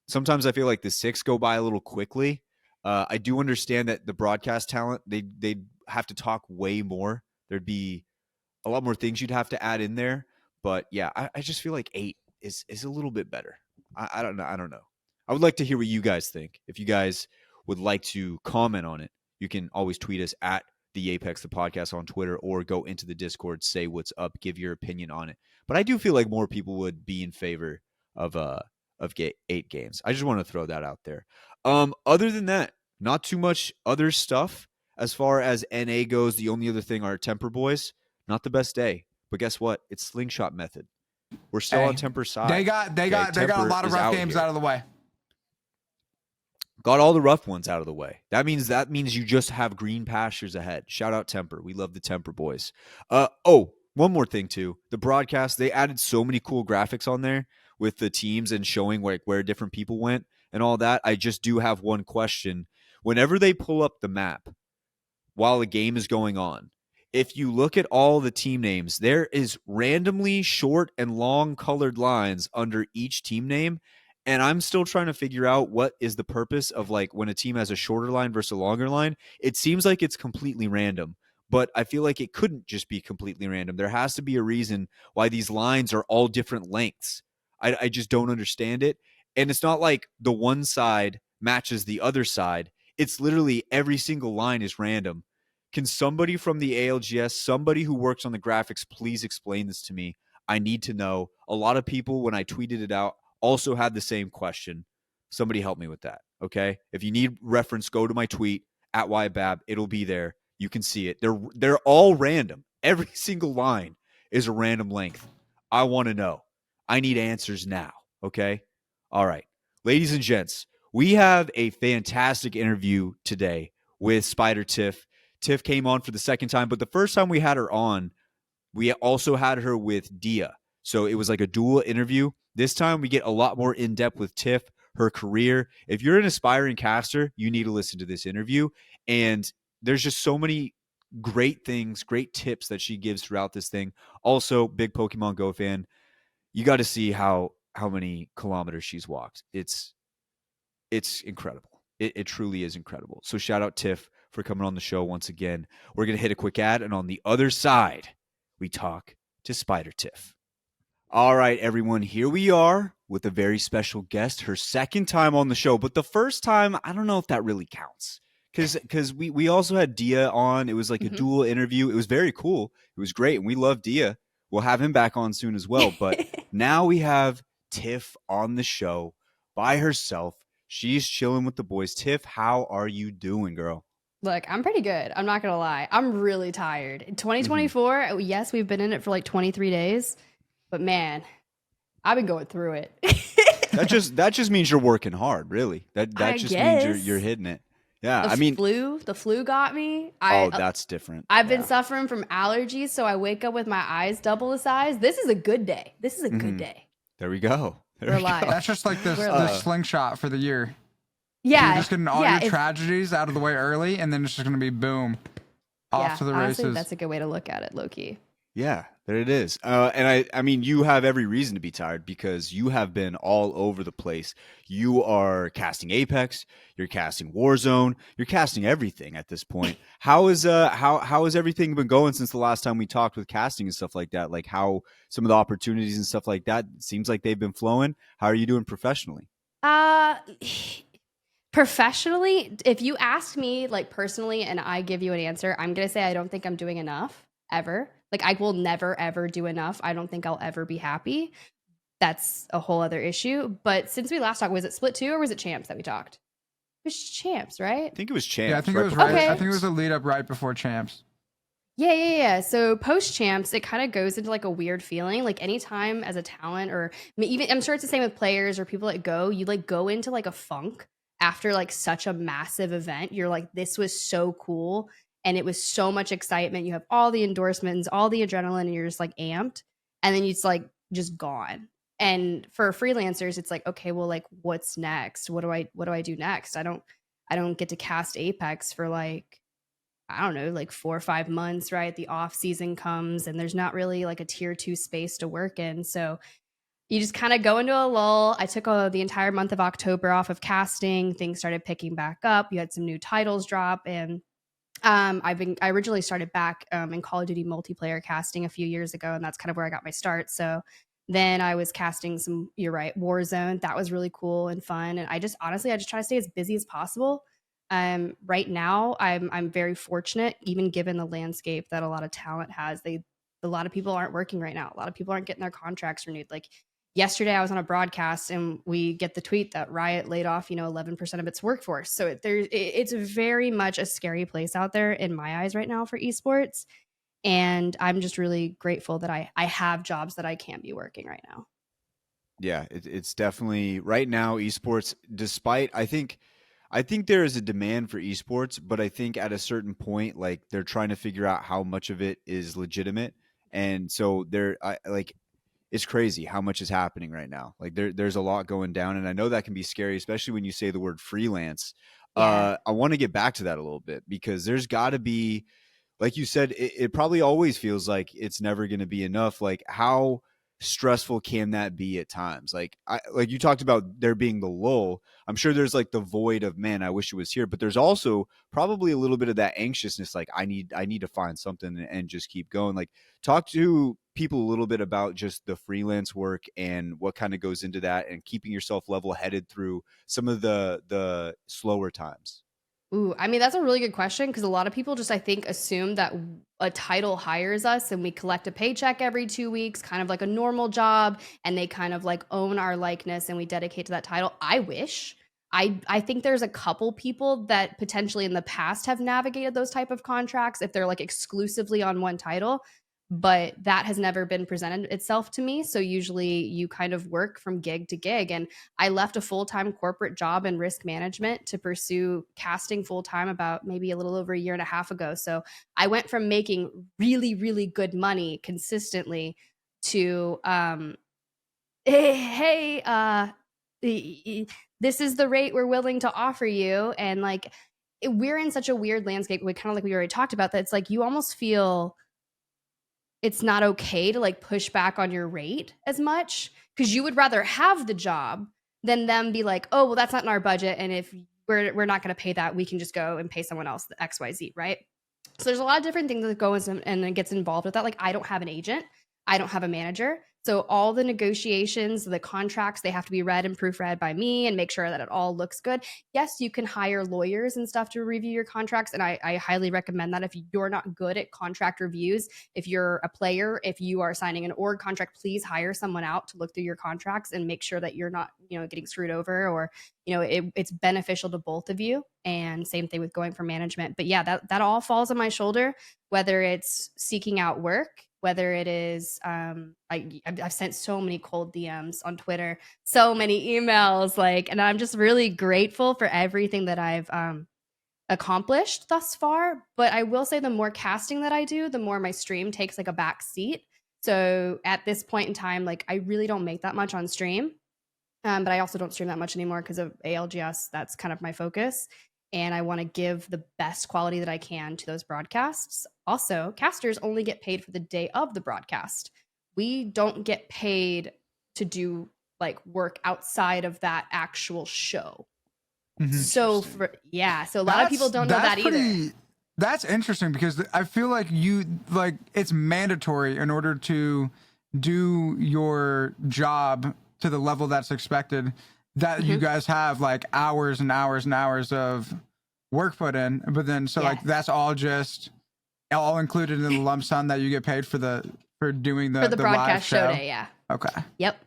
Sometimes I feel like the 6 go by a little quickly. I do understand that the broadcast talent, they'd have to talk way more. There'd be a lot more things you'd have to add in there. But yeah, I just feel like 8 is a little bit better. I don't know. I would like to hear what you guys think. If you guys would like to comment on it, you can always tweet us at the Apex the podcast on Twitter, or go into the Discord, say what's up, give your opinion on it. But I do feel like more people would be in favor of 8 games. I just want to throw that out there. Other than that, not too much other stuff as far as NA goes. The only other thing are Temper Boys. Not the best day. But guess what? It's slingshot method. We're still on Temper's side. They got a lot of rough games out of the way. Got all the rough ones out of the way. That means you just have green pastures ahead. Shout out Temper. We love the Temper boys. One more thing too. The broadcast, they added so many cool graphics on there with the teams and showing where different people went and all that. I just do have one question. Whenever they pull up the map while the game is going on, if you look at all the team names, there is randomly short and long colored lines under each team name. And I'm still trying to figure out what is the purpose of like when a team has a shorter line versus a longer line. It seems like it's completely random, but I feel like it couldn't just be completely random. There has to be a reason why these lines are all different lengths. I just don't understand it. And it's not like the one side matches the other side. It's literally every single line is random. Can somebody from the ALGS, somebody who works on the graphics, please explain this to me? I need to know. A lot of people, when I tweeted it out, also had the same question. Somebody help me with that, okay? If you need reference, go to my tweet, at @YBab. It'll be there. You can see it. They're all random. Every single line is a random length. I want to know. I need answers now, okay? All right. Ladies and gents, we have a fantastic interview today with SpiderTiff. Tiff came on for the second time, but the first time we had her on, we also had her with Dia. So it was like a dual interview. This time we get a lot more in-depth with Tiff, her career. If you're an aspiring caster, you need to listen to this interview. And there's just so many great things, great tips that she gives throughout this thing. Also, big Pokemon Go fan. You got to see how many kilometers she's walked. It's incredible. It truly is incredible. So shout out Tiff for coming on the show once again. We're going to hit a quick ad, and on the other side, we talk to SpiderTiff. All right, everyone, here we are with a very special guest, her second time on the show, but the first time, I don't know if that really counts, because we also had Dia on. It was like a dual interview. It was very cool. It was great, and we love Dia. We'll have him back on soon as well, but now we have Tiff on the show by herself. She's chilling with the boys. Tiff, how are you doing, girl? Look, I'm pretty good. I'm not going to lie. I'm really tired. 2024, yes, we've been in it for like 23 days, but man, I've been going through it. that just means you're working hard, really. That just means you're hitting it. Yeah, the flu got me. That's different. I've been suffering from allergies, so I wake up with my eyes double the size. This is a good day. This is a good day. There we go. We're alive. That's just like the slingshot for the year. Yeah. So you're just getting all your tragedies out of the way early, and then it's just going to be boom, off to the races. Honestly, that's a good way to look at it, low-key. Yeah, there it is. And I mean, you have every reason to be tired because you have been all over the place. You are casting Apex, you're casting Warzone, you're casting everything at this point. How has everything been going since the last time we talked with casting and stuff like that? Like how some of the opportunities and stuff like that seems like they've been flowing. How are you doing professionally? Uh, Professionally, if you ask me like personally and I give you an answer, I'm going to say I don't think I'm doing enough ever. Like I will never ever do enough. I don't think I'll ever be happy. That's a whole other issue. But since we last talked, was it Split 2 or was it Champs that we talked? It was Champs, right? I think it was Champs. Yeah, I think it was before right. I Okay. think it was a lead up right before Champs. Yeah. So post Champs, it kind of goes into like a weird feeling. Like anytime as a talent, or even I'm sure it's the same with players or people that go, you like go into like a funk after like such a massive event. You're like, this was so cool. And it was so much excitement. You have all the endorsements, all the adrenaline, and you're just like amped. And then it's like just gone. And for freelancers, it's like, okay, well, like what's next? What do I do next? I don't get to cast Apex for like, I don't know, like 4 or 5 months, right? The off season comes and there's not really like a tier 2 space to work in. So you just kind of go into a lull. I took the entire month of October off of casting. Things started picking back up. You had some new titles drop, and I originally started back in Call of Duty multiplayer casting a few years ago, and that's kind of where I got my start. So then I was casting some, you're right, Warzone. That was really cool and fun. And I just honestly, I just try to stay as busy as possible. Right now, I'm very fortunate, even given the landscape that a lot of talent has. A lot of people aren't working right now. A lot of people aren't getting their contracts renewed. Like yesterday, I was on a broadcast and we get the tweet that Riot laid off, 11% of its workforce. So it's very much a scary place out there in my eyes right now for esports. And I'm just really grateful that I have jobs that I can be working right now. Yeah, it's definitely right now esports. Despite I think there is a demand for esports, but I think at a certain point, like they're trying to figure out how much of it is legitimate, and so like it's crazy how much is happening right now. Like there's a lot going down, and I know that can be scary, especially when you say the word freelance. Yeah. I want to get back to that a little bit because there's got to be, like you said, it probably always feels like it's never going to be enough. Like how stressful can that be at times? Like you talked about there being the lull. I'm sure there's like the void of, man, I wish it was here, but there's also probably a little bit of that anxiousness. Like I need to find something and just keep going. Like talk to people a little bit about just the freelance work and what kind of goes into that and keeping yourself level headed through some of the slower times. Ooh, I mean, that's a really good question because a lot of people just, I think, assume that a title hires us and we collect a paycheck every 2 weeks, kind of like a normal job, and they kind of like own our likeness and we dedicate to that title. I wish. I think there's a couple people that potentially in the past have navigated those type of contracts if they're like exclusively on one title, but that has never been presented itself to me. So usually you kind of work from gig to gig. And I left a full-time corporate job in risk management to pursue casting full-time about maybe a little over a year and a half ago. So I went from making really, really good money consistently to hey, this is the rate we're willing to offer you. And like we're in such a weird landscape, we kind of like we already talked about, that it's like you almost feel it's not okay to like push back on your rate as much because you would rather have the job than them be like, oh, well, that's not in our budget. And if we're not going to pay that, we can just go and pay someone else the XYZ, right? So there's a lot of different things that go in and it gets involved with that. Like I don't have an agent. I don't have a manager. So all the negotiations, the contracts, they have to be read and proofread by me and make sure that it all looks good. Yes, you can hire lawyers and stuff to review your contracts. And I highly recommend that if you're not good at contract reviews, if you're a player, if you are signing an org contract, please hire someone out to look through your contracts and make sure that you're not, getting screwed over, or, it's beneficial to both of you. And same thing with going for management. But yeah, that all falls on my shoulder, whether it's seeking out work, whether it is, I've sent so many cold DMs on Twitter, so many emails, and I'm just really grateful for everything that I've accomplished thus far. But I will say the more casting that I do, the more my stream takes like a back seat. So at this point in time, I really don't make that much on stream. But I also don't stream that much anymore because of ALGS. That's kind of my focus. and I want to give the best quality that I can to those broadcasts. Also, casters only get paid for the day of the broadcast. We don't get paid to do like work outside of that actual show. So so a lot of people don't know that either. That's interesting because I feel like it's mandatory in order to do your job to the level that's expected that you guys have like hours and hours and hours of work put in, but then like that's all included in the lump sum that you get paid for doing the broadcast live show day. Yeah. Okay. Yep.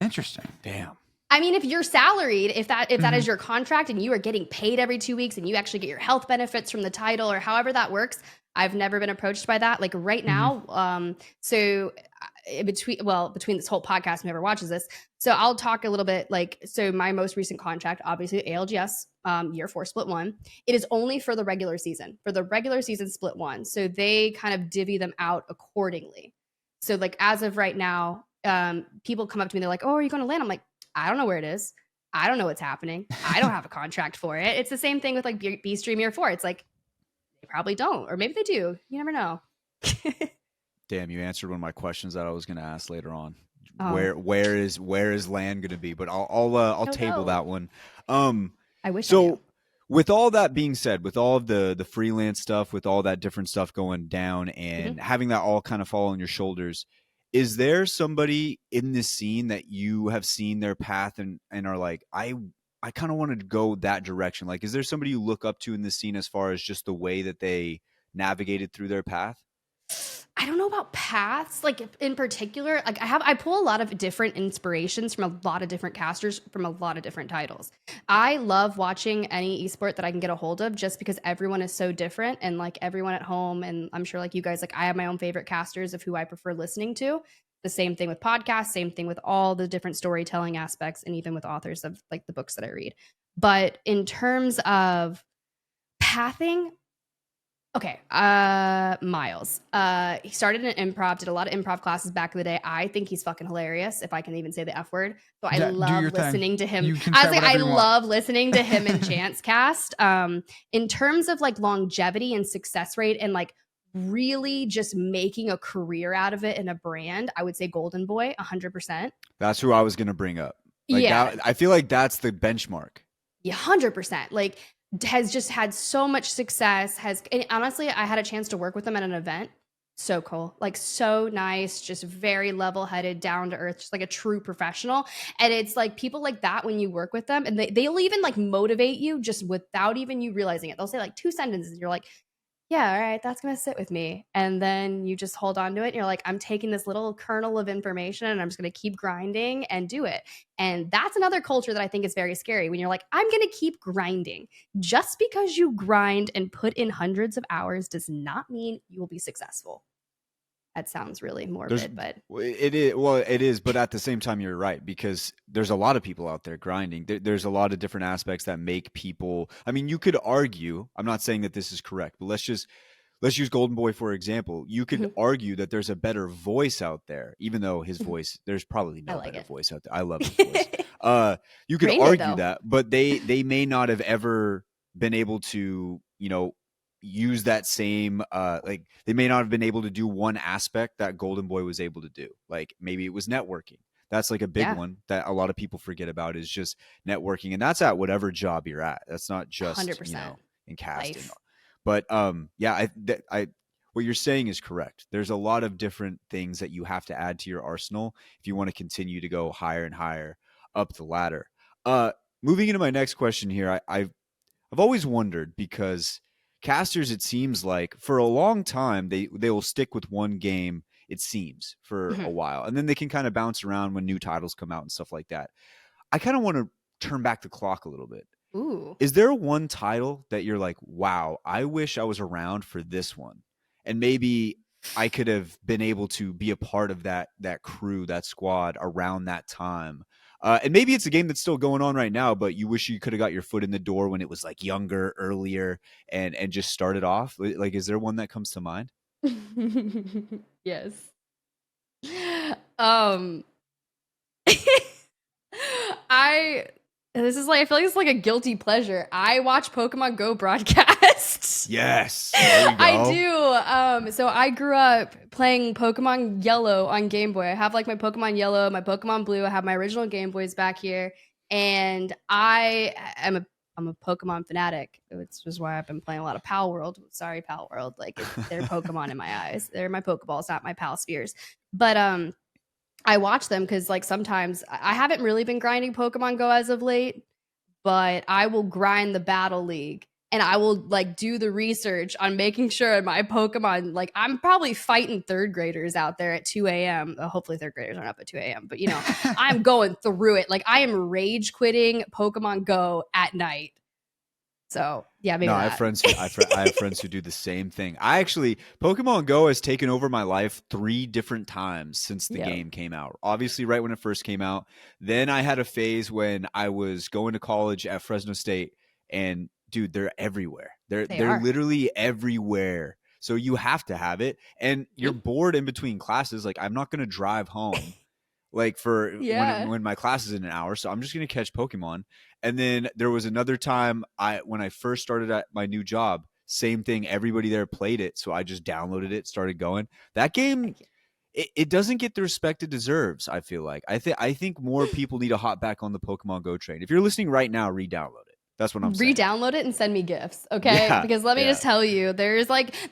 Interesting. Damn. I mean, if you're salaried, if that is your contract and you are getting paid every 2 weeks and you actually get your health benefits from the title or however that works, I've never been approached by that. Like right now, between this whole podcast, whoever watches this, so I'll talk a little bit so my most recent contract, obviously ALGS, year 4 split 1, it is only for the regular season, split 1. So they kind of divvy them out accordingly. So like as of right now, people come up to me, they're like, "Oh, are you going to land?" I'm like, I don't know where it is. I don't know what's happening. I don't have a contract for it. It's the same thing with like B-Stream year 4. It's like, they probably don't, or maybe they do. You never know. Damn, you answered one of my questions that I was going to ask later on. Oh. Where is land going to be? But I'll table that one. I wish. So with all that being said, with all of the freelance stuff, with all that different stuff going down, and having that all kind of fall on your shoulders, is there somebody in this scene that you have seen their path and are like, I kind of wanted to go that direction? Like, is there somebody you look up to in this scene as far as just the way that they navigated through their path? I don't know about paths, like in particular. Like I pull a lot of different inspirations from a lot of different casters from a lot of different titles. I love watching any esport that I can get a hold of just because everyone is so different, and like everyone at home, and I'm sure like you guys, like I have my own favorite casters of who I prefer listening to. The same thing with podcasts, same thing with all the different storytelling aspects, and even with authors of like the books that I read. But in terms of pathing, okay, Miles. He started in improv, did a lot of improv classes back in the day. I think he's fucking hilarious, if I can even say the F word. So I love listening to him. I love listening to him in Chance Cast. In terms of like longevity and success rate and like really just making a career out of it in a brand, I would say Golden Boy, 100%. That's who I was going to bring up. I feel like that's the benchmark. Yeah, 100%. Like, has just had so much success. And honestly, I had a chance to work with him at an event. So cool. Like, so nice, just very level-headed, down to earth, just like a true professional. And it's like people like that, when you work with them, and they'll even like motivate you just without even you realizing it. They'll say like 2 sentences, and you're like, yeah, all right, that's going to sit with me. And then you just hold on to it. And you're like, I'm taking this little kernel of information and I'm just going to keep grinding and do it. And that's another culture that I think is very scary, when you're like, I'm going to keep grinding. Just because you grind and put in hundreds of hours does not mean you will be successful. That sounds really morbid, but it is. Well, it is, but at the same time, you're right, because there's a lot of people out there grinding. There's a lot of different aspects that make people. I mean, you could argue. I'm not saying that this is correct, but let's use Golden Boy for example. You could argue that there's a better voice out there, even though his voice, there's probably no better voice out there. I love his voice. You could argue that, but they may not have ever been able to, use that same like they may not have been able to do one aspect that Golden Boy was able to do. Like maybe it was networking. That's like a big one that a lot of people forget about, is just networking, and that's at whatever job you're at. That's not just 100% in casting. life. But I what you're saying is correct. There's a lot of different things that you have to add to your arsenal if you want to continue to go higher and higher up the ladder. Moving into my next question here, I've always wondered, because casters, it seems like for a long time they will stick with one game, it seems, for a while, and then they can kind of bounce around when new titles come out and stuff like that. I kind of want to turn back the clock a little bit. Ooh. Is there one title that you're like, wow, I wish I was around for this one, and maybe I could have been able to be a part of that crew, that squad around that time? And maybe it's a game that's still going on right now, but you wish you could have got your foot in the door when it was like younger, earlier, and just started off. Like, is there one that comes to mind? Yes. This is like, I feel like it's like a guilty pleasure. I watch Pokemon Go broadcasts. Yes. There you go. I do. So I grew up playing Pokemon Yellow on Game Boy. I have like my Pokemon Yellow, my Pokemon Blue. I have my original Game Boys back here. And I'm a Pokemon fanatic, which is why I've been playing a lot of Pal World. Sorry, Pal World. Like, they're Pokemon in my eyes. They're my Pokeballs, not my Pal Spheres. But I watch them because, like, sometimes I haven't really been grinding Pokemon Go as of late, but I will grind the Battle League and I will like do the research on making sure my Pokemon, like, I'm probably fighting third graders out there at 2 a.m. Hopefully third graders aren't up at 2 a.m. But, you know, I'm going through it. Like, I am rage quitting Pokemon Go at night. So yeah, maybe. No, I have friends. I have friends who do the same thing. Pokemon Go has taken over my life 3 different times since the game came out. Obviously, right when it first came out. Then I had a phase when I was going to college at Fresno State, and dude, they're everywhere. They're literally everywhere. So you have to have it, and you're bored in between classes. Like, I'm not going to drive home. Like for when my class is in an hour, so I'm just gonna catch Pokemon. And then there was another time when I first started at my new job, same thing. Everybody there played it, so I just downloaded it, started going. That game, it doesn't get the respect it deserves. I feel like I think more people need to hop back on the Pokemon Go train. If you're listening right now, re-download it. That's what I'm saying. Re-download it and send me gifts, okay? Yeah, because let me just tell you, there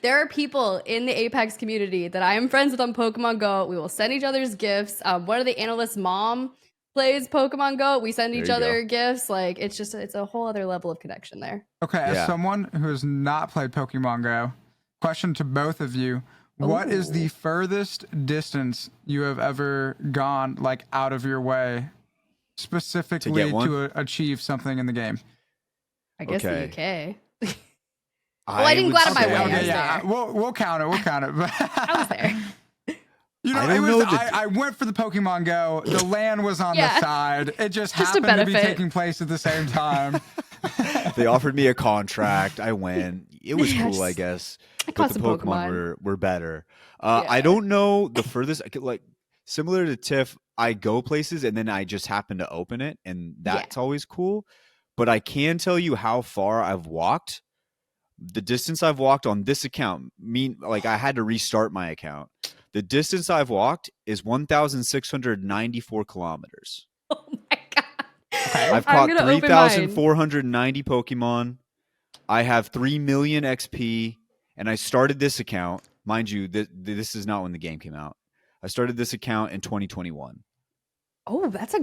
are people in the Apex community that I am friends with on Pokemon Go. We will send each other's gifts. One of the analysts' mom plays Pokemon Go. We send each other gifts. Like, it's a whole other level of connection there. Okay, as someone who has not played Pokemon Go, question to both of you: what is the furthest distance you have ever gone, like, out of your way, specifically to achieve something in the game? I guess the UK. Well, I didn't go out of my way. Okay, yeah, we'll count it. I was there. You know, I went for the Pokemon Go. The LAN was on the side. It just happened to be taking place at the same time. They offered me a contract. I went. It was cool, I guess. But the Pokemon were better. I don't know the furthest. Like, similar to Tiff, I go places and then I just happen to open it, and that's always cool. But I can tell you how far I've walked. The distance I've walked on this account, like, I had to restart my account. The distance I've walked is 1,694 kilometers. Oh my God. Okay. I've caught 3,490 Pokemon. I have 3 million XP, and I started this account. Mind you, this is not when the game came out. I started this account in 2021. Oh, that's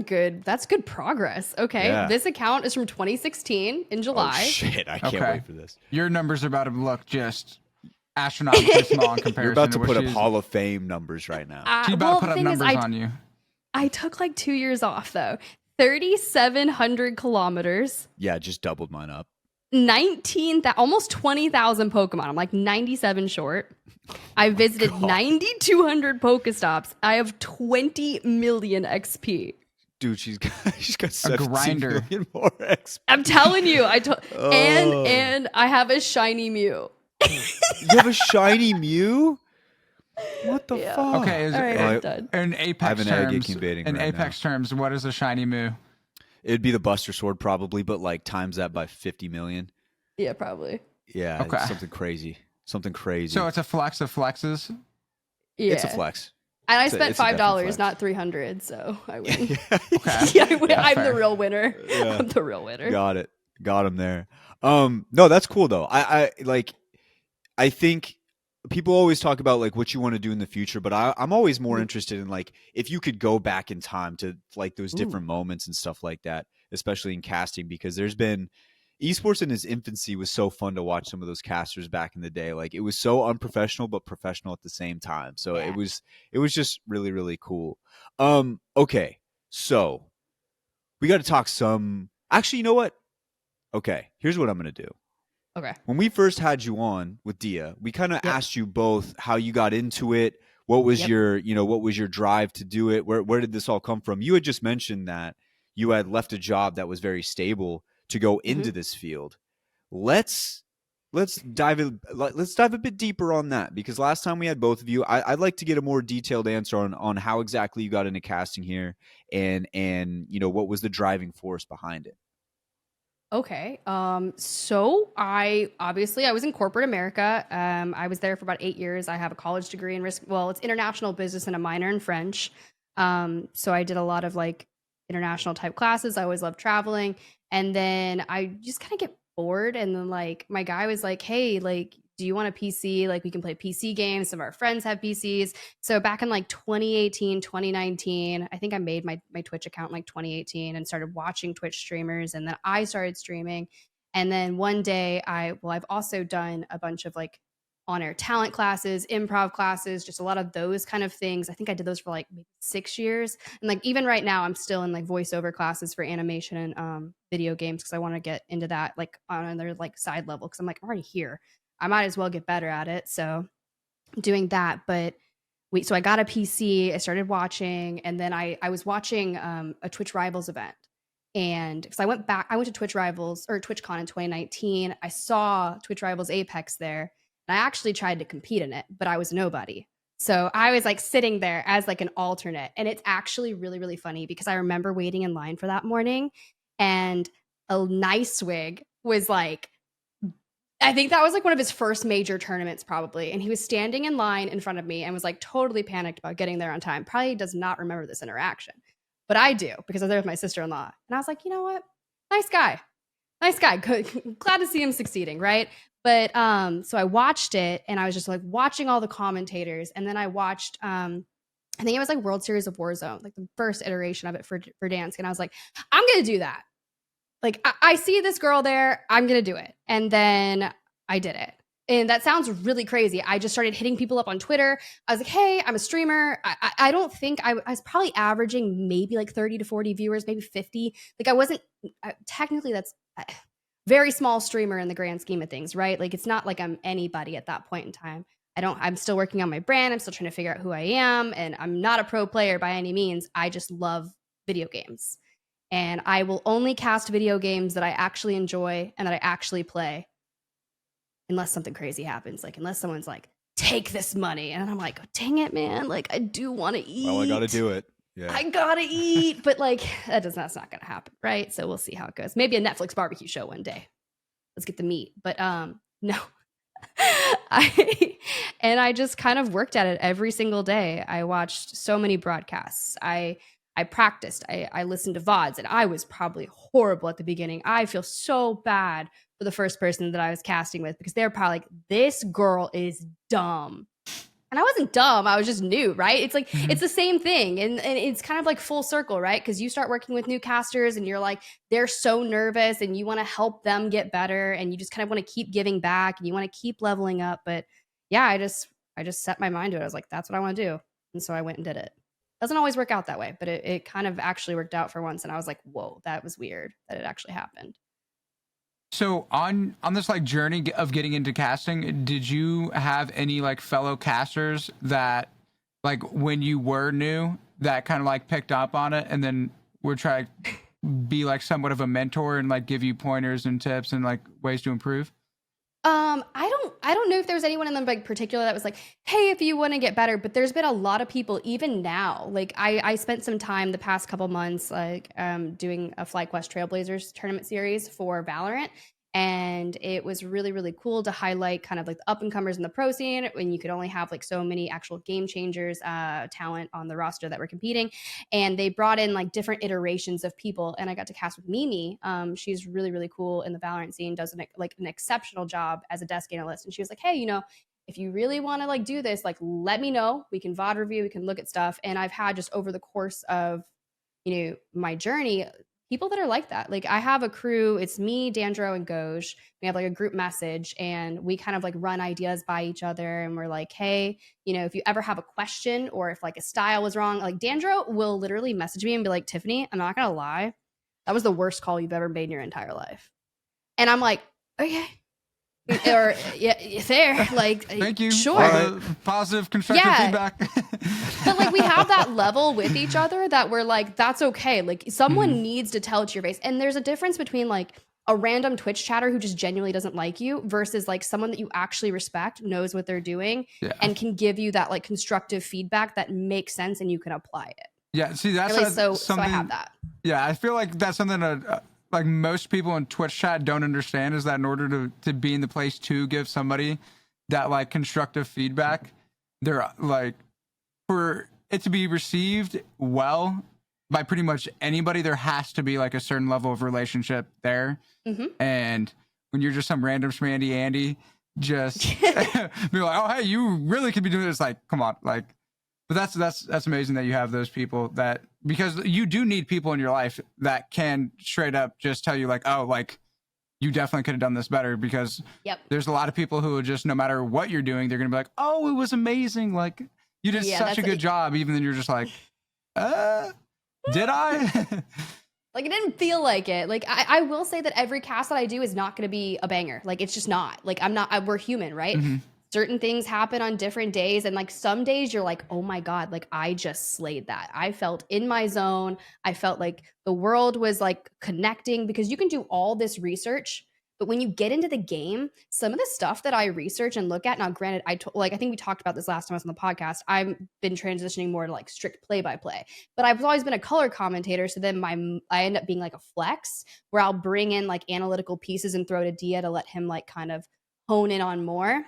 good progress. Okay. Yeah. This account is from 2016 in July. Oh, shit. I can't wait for this. Your numbers are about to look just astronomically small in comparison. You're about to put up Hall of Fame numbers right now. She's about to put up numbers on you. I took like 2 years off, though. 3,700 kilometers. Yeah, just doubled mine up. Almost 20,000 Pokemon. I'm like 97 short. I visited 9,200 Pokestops. I have 20 million XP. Dude, she's got 17 grinder. million more XP. I'm telling you, and I have a shiny Mew. You have a shiny Mew? What the fuck? Okay, in Apex terms, what is a shiny Mew? It'd be the Buster Sword probably, but like times that by 50 million. Yeah, probably. Yeah, it's something crazy. Something crazy. So it's a flex of flexes? Yeah. It's a flex. And I spent $5, not $300, so I win. Okay. I'm the real winner. Yeah. I'm the real winner. Got it. Got him there. No, that's cool though. I think people always talk about like what you want to do in the future, but I'm always more interested in like if you could go back in time to like those different moments and stuff like that, especially in casting, because there's been esports in its infancy was so fun to watch some of those casters back in the day. Like, it was so unprofessional but professional at the same time. So it was just really, really cool. Okay, so we got to talk some. Actually, you know what? Okay, here's what I'm gonna do. Okay. When we first had you on with Dia, we kind of asked you both how you got into it. What was your drive to do it? Where did this all come from? You had just mentioned that you had left a job that was very stable to go into this field. Let's dive a bit deeper on that, because last time we had both of you, I'd like to get a more detailed answer on how exactly you got into casting here and what was the driving force behind it. Okay. So I was in corporate America. I was there for about 8 years. I have a college degree in it's international business and a minor in French. So I did a lot of like international type classes. I always loved traveling. And then I just kind of get bored. And then like my guy was like, hey, like, do you want a PC? Like we can play PC games. Some of our friends have PCs. So back in like 2018, 2019, I think I made my Twitch account in like 2018 and started watching Twitch streamers. And then I started streaming. And then one day I've also done a bunch of like on-air talent classes, improv classes, just a lot of those kind of things. I think I did those for like maybe 6 years. And like even right now I'm still in like voiceover classes for animation and video games because I want to get into that like on another like side level because I'm like, I'm already here. I might as well get better at it. So doing that, but so I got a PC, I started watching, and then I was watching a Twitch Rivals event. And because I went to Twitch Rivals or TwitchCon in 2019, I saw Twitch Rivals Apex there. And I actually tried to compete in it, but I was nobody. So I was like sitting there as like an alternate. And it's actually really, really funny because I remember waiting in line for that morning and a nice wig was like, I think that was like one of his first major tournaments probably. And he was standing in line in front of me and was like totally panicked about getting there on time. Probably does not remember this interaction, but I do because I was there with my sister-in-law. And I was like, you know what? Nice guy. Good. Glad to see him succeeding. Right. But so I watched it and I was just like watching all the commentators. And then I watched, I think it was like World Series of Warzone, like the first iteration of it for Dansk. And I was like, I'm going to do that. Like, I see this girl there, I'm going to do it. And then I did it. And that sounds really crazy. I just started hitting people up on Twitter. I was like, hey, I'm a streamer. I don't think I was probably averaging maybe like 30 to 40 viewers, maybe 50. Like I wasn't technically that's very small streamer in the grand scheme of things, right? Like it's not like I'm anybody at that point in time. I'm still working on my brand. I'm still trying to figure out who I am. And I'm not a pro player by any means. I just love video games. And I will only cast video games that I actually enjoy and that I actually play unless something crazy happens. Like, unless someone's like, take this money. And I'm like, oh, dang it, man. Like, I do want to eat. Well, I got to do it. Yeah. I got to eat. But like, that's not going to happen. Right. So we'll see how it goes. Maybe a Netflix barbecue show one day. Let's get the meat. But no. I just kind of worked at it every single day. I watched so many broadcasts. I practiced. I listened to VODs, and I was probably horrible at the beginning. I feel so bad for the first person that I was casting with because they're probably like, this girl is dumb. And I wasn't dumb. I was just new, right? It's like, it's the same thing. And it's kind of like full circle, right? Because you start working with new casters and you're like, they're so nervous and you want to help them get better. And you just kind of want to keep giving back and you want to keep leveling up. But yeah, I just set my mind to it. I was like, that's what I want to do. And so I went and did it. Doesn't always work out that way, but it kind of actually worked out for once. And I was like, whoa, that was weird that it actually happened. So on this like journey of getting into casting, did you have any like fellow casters that like when you were new that kind of like picked up on it and then were trying to be like somewhat of a mentor and like give you pointers and tips and like ways to improve? I don't know if there was anyone in them like particular that was like, hey, if you want to get better, but there's been a lot of people even now. Like I spent some time the past couple months like doing a FlyQuest Trailblazers tournament series for Valorant. And it was really, really cool to highlight kind of like the up and comers in the pro scene when you could only have like so many actual game changers, talent on the roster that were competing. And they brought in like different iterations of people. And I got to cast with Mimi. She's really, really cool in the Valorant scene, does an exceptional job as a desk analyst. And she was like, hey, you know, if you really want to like do this, like let me know. We can VOD review, we can look at stuff. And I've had just over the course of, you know, my journey, people that are like that. Like I have a crew, it's me, Dandro, and Goj. We have like a group message and we kind of like run ideas by each other. And we're like, hey, you know, if you ever have a question or if like a style was wrong, like Dandro will literally message me and be like, Tiffany, I'm not going to lie. That was the worst call you've ever made in your entire life. And I'm like, okay. Or yeah, there. Like, thank you. Sure. Positive, constructive feedback. But like we have that level with each other that we're like, that's okay. Like someone needs to tell it to your face. And there's a difference between like a random Twitch chatter who just genuinely doesn't like you versus like someone that you actually respect, knows what they're doing, and can give you that like constructive feedback that makes sense and you can apply it. Yeah, see, that's so I have that. Yeah, I feel like that's something that like most people in Twitch chat don't understand is that in order to be in the place to give somebody that like constructive feedback, they're like, for it to be received well by pretty much anybody, there has to be like a certain level of relationship there. And when you're just some random schmandy Andy, just be like, oh hey, you really could be doing this. Like, come on, like. But that's amazing that you have those people that, because you do need people in your life that can straight up just tell you like, oh, like you definitely could have done this better, because there's a lot of people who just, no matter what you're doing, they're gonna be like, oh, it was amazing, like you did such a good job, even then you're just like, did I? Like, it didn't feel like it. Like, I will say that every cast that I do is not going to be a banger. Like, it's just not. Like, we're human, right? Certain things happen on different days. And like some days you're like, oh my God, like I just slayed that. I felt in my zone. I felt like the world was like connecting, because you can do all this research, but when you get into the game, some of the stuff that I research and look at, now granted, I think we talked about this last time I was on the podcast. I've been transitioning more to like strict play-by-play, but I've always been a color commentator. So then I end up being like a flex where I'll bring in like analytical pieces and throw to Dia to let him like kind of hone in on more.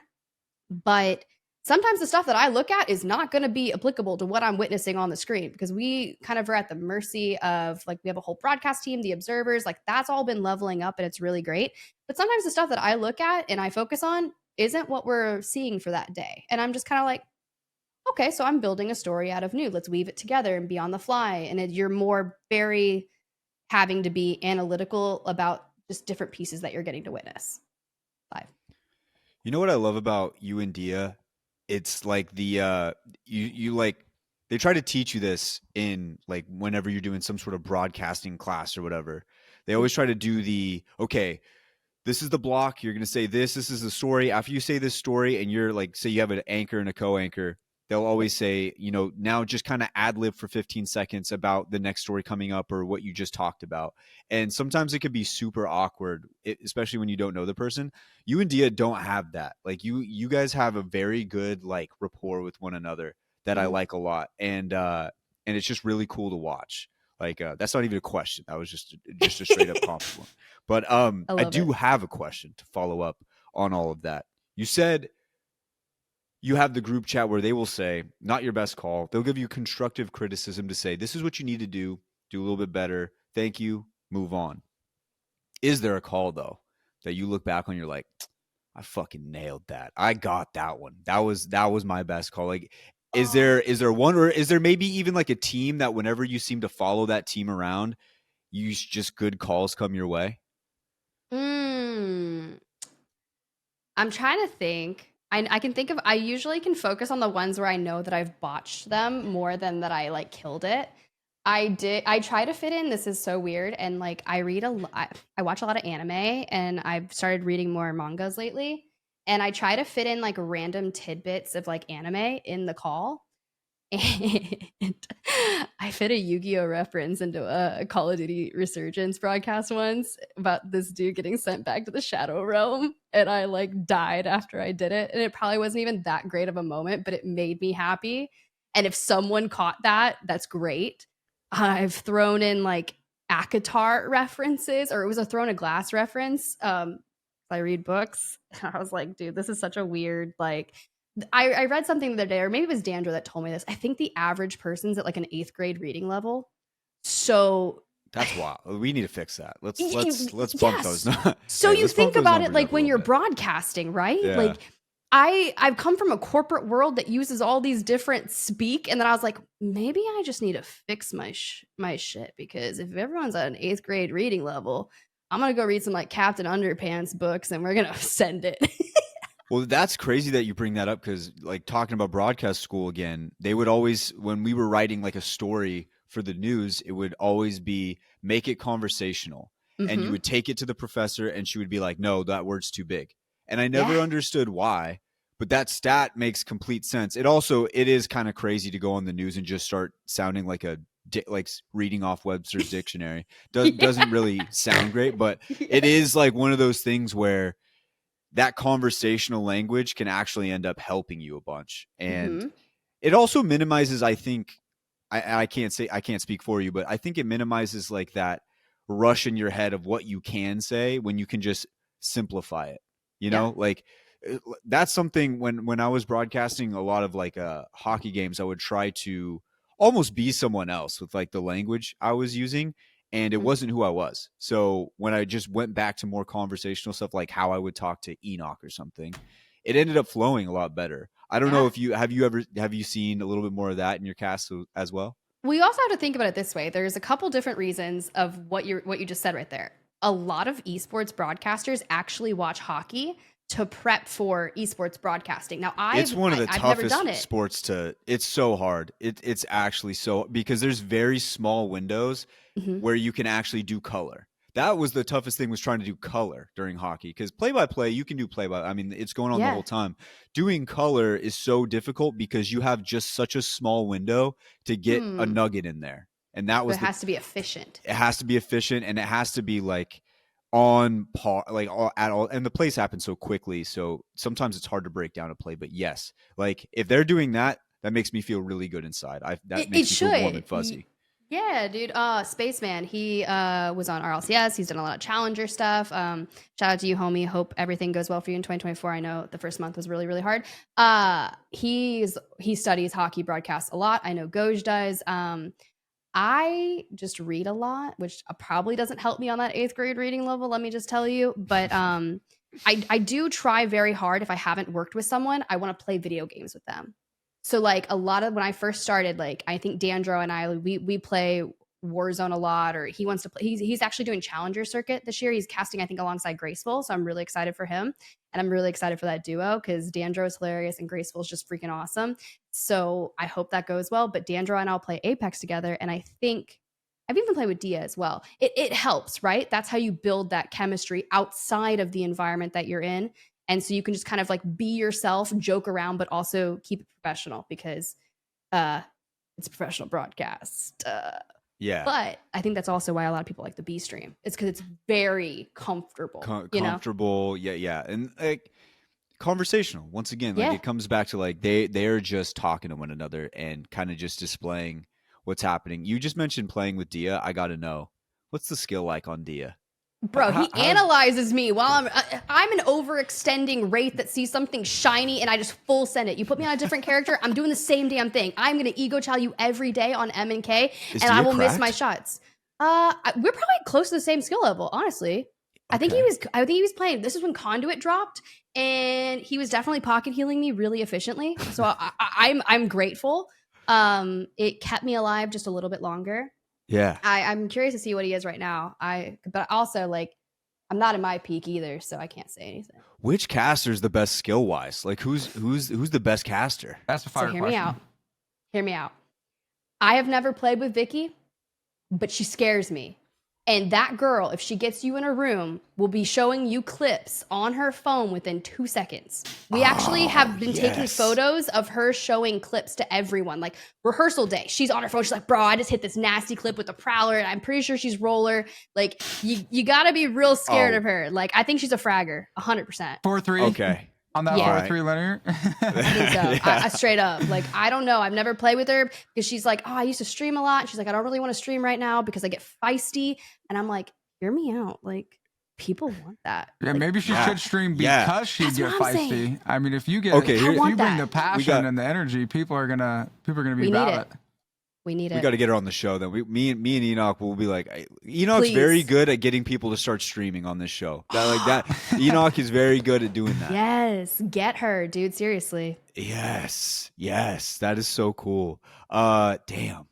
But sometimes the stuff that I look at is not going to be applicable to what I'm witnessing on the screen, because we kind of are at the mercy of, like, we have a whole broadcast team, the observers, like that's all been leveling up and it's really great. But sometimes the stuff that I look at and I focus on isn't what we're seeing for that day. And I'm just kind of like, okay, so I'm building a story out of new. Let's weave it together and be on the fly. And you're more very having to be analytical about just different pieces that you're getting to witness live. You know what I love about you and Dia? It's like the you like, they try to teach you this in like whenever you're doing some sort of broadcasting class or whatever. They always try to do the, okay, this is the block, you're going to say this is the story. After you say this story and you're like, say you have an anchor and a co-anchor, they'll always say, you know, now just kind of ad lib for 15 seconds about the next story coming up or what you just talked about. And sometimes it could be super awkward, especially when you don't know the person. You and Dia don't have that. Like you guys have a very good like rapport with one another that I like a lot. And it's just really cool to watch. Like that's not even a question. That was just a straight up compliment. But I do have a question to follow up on all of that. You said you have the group chat where they will say, not your best call. They'll give you constructive criticism to say, this is what you need to do a little bit better. Thank you. Move on. Is there a call, though, that you look back on, you're like, I fucking nailed that. I got that one. That was my best call. Like, is there one, or is there maybe even like a team that whenever you seem to follow that team around, you just good calls come your way? I'm trying to think. I can think of, I usually can focus on the ones where I know that I've botched them more than that I like killed it. I try to fit in, this is so weird, and like I watch a lot of anime, and I've started reading more mangas lately, and I try to fit in like random tidbits of like anime in the call. And I fit a Yu-Gi-Oh reference into a Call of Duty Resurgence broadcast once about this dude getting sent back to the Shadow Realm, and I like died after I did it, and it probably wasn't even that great of a moment, but it made me happy. And if someone caught that, that's great. I've thrown in like ACOTAR references, or it was a Throne of Glass reference. I read books. I was like, dude, this is such a weird, like, I read something the other day, or maybe it was Dandro that told me this. I think the average person's at like an 8th grade reading level. So that's wild. We need to fix that. Let's bump those. So you think about it like when you're broadcasting, right? Yeah. Like I've come from a corporate world that uses all these different speak, and then I was like, maybe I just need to fix my shit, because if everyone's at an 8th grade reading level, I'm gonna go read some like Captain Underpants books, and we're gonna send it. Well, that's crazy that you bring that up, because like talking about broadcast school again, they would always, when we were writing like a story for the news, it would always be make it conversational. And you would take it to the professor and she would be like, no, that word's too big. And I never understood why, but that stat makes complete sense. It is kind of crazy to go on the news and just start sounding like like reading off Webster's dictionary. Doesn't really sound great, but it is like one of those things where that conversational language can actually end up helping you a bunch. And it also minimizes, I think, I can't speak for you, but I think it minimizes like that rush in your head of what you can say when you can just simplify it. You know, like that's something when I was broadcasting a lot of like hockey games, I would try to almost be someone else with like the language I was using, and it wasn't who I was. So when I just went back to more conversational stuff, like how I would talk to Enoch or something, it ended up flowing a lot better. I don't know if you have you seen a little bit more of that in your cast as well? We also have to think about it this way. There's a couple different reasons of what you just said right there. A lot of esports broadcasters actually watch hockey to prep for esports broadcasting. Now, it's one of the I've never done toughest it. sports to. It's so hard. It's actually so, because there's very small windows where you can actually do color. That was the toughest thing, was trying to do color during hockey, because play-by-play, you can do play-by. I mean, it's going on the whole time. Doing color is so difficult because you have just such a small window to get a nugget in there. And that was it has to be efficient. It has to be efficient, and it has to be like on par, like at all. And the plays happen so quickly, so sometimes it's hard to break down a play. But yes, like if they're doing that, that makes me feel really good inside. That makes me feel warm and fuzzy. Yeah, dude. Spaceman, he was on RLCS. He's done a lot of Challenger stuff. Shout out to you, homie. Hope everything goes well for you in 2024. I know the first month was really, really hard. He studies hockey broadcasts a lot. I know Goj does. I just read a lot, which probably doesn't help me on that 8th grade reading level, let me just tell you. But I do try very hard. If I haven't worked with someone, I want to play video games with them. So like a lot of when I first started, like I think Dandro and I, we play Warzone a lot, or he wants to play. He's actually doing Challenger circuit this year. He's casting, I think, alongside Graceful. So I'm really excited for him. And I'm really excited for that duo because Dandro is hilarious and Graceful is just freaking awesome. So I hope that goes well. But Dandro and I'll play Apex together. And I think I've even played with Dia as well. It helps, right? That's how you build that chemistry outside of the environment that you're in. And so you can just kind of like be yourself, joke around, but also keep it professional because it's a professional broadcast. Yeah. But I think that's also why a lot of people like the B stream. It's because it's very comfortable. Comfortable. Yeah. And like conversational. Once again, like it comes back to like they're just talking to one another and kind of just displaying what's happening. You just mentioned playing with Dia. I got to know, what's the skill like on Dia? Bro, he analyzes me while I'm an overextending wraith that sees something shiny and I just full send it. You put me on a different character, I'm doing the same damn thing. I'm gonna ego chow you every day on M and K, and I will miss my shots. We're probably close to the same skill level, honestly. Okay. I think he was playing. This is when Conduit dropped, and he was definitely pocket healing me really efficiently. So I'm grateful. It kept me alive just a little bit longer. Yeah, I'm curious to see what he is right now. But also like I'm not in my peak either, so I can't say anything. Which caster is the best skill wise? Like who's the best caster? That's a fire question. Hear me out. I have never played with Vicky, but she scares me. And that girl, if she gets you in a room, will be showing you clips on her phone within 2 seconds. We actually have been taking photos of her showing clips to everyone. Like rehearsal day, she's on her phone. She's like, bro, I just hit this nasty clip with the Prowler, and I'm pretty sure she's roller. Like you gotta be real scared of her. Like I think she's a fragger, 100%. 4-3. Okay. On that 4-3 linear? I think so. I straight up. Like, I don't know. I've never played with her because she's like, oh, I used to stream a lot. She's like, I don't really want to stream right now because I get feisty. And I'm like, hear me out. Like, people want that. Yeah, like, maybe she should stream because she'd get feisty. I mean, if you get if you bring the passion and the energy, people are gonna be about it. We need it. We got to get her on the show. Then me and Enoch will be like, Enoch's very good at getting people to start streaming on this show. That Enoch is very good at doing that. Yes, get her, dude. Seriously. Yes, that is so cool. Damn.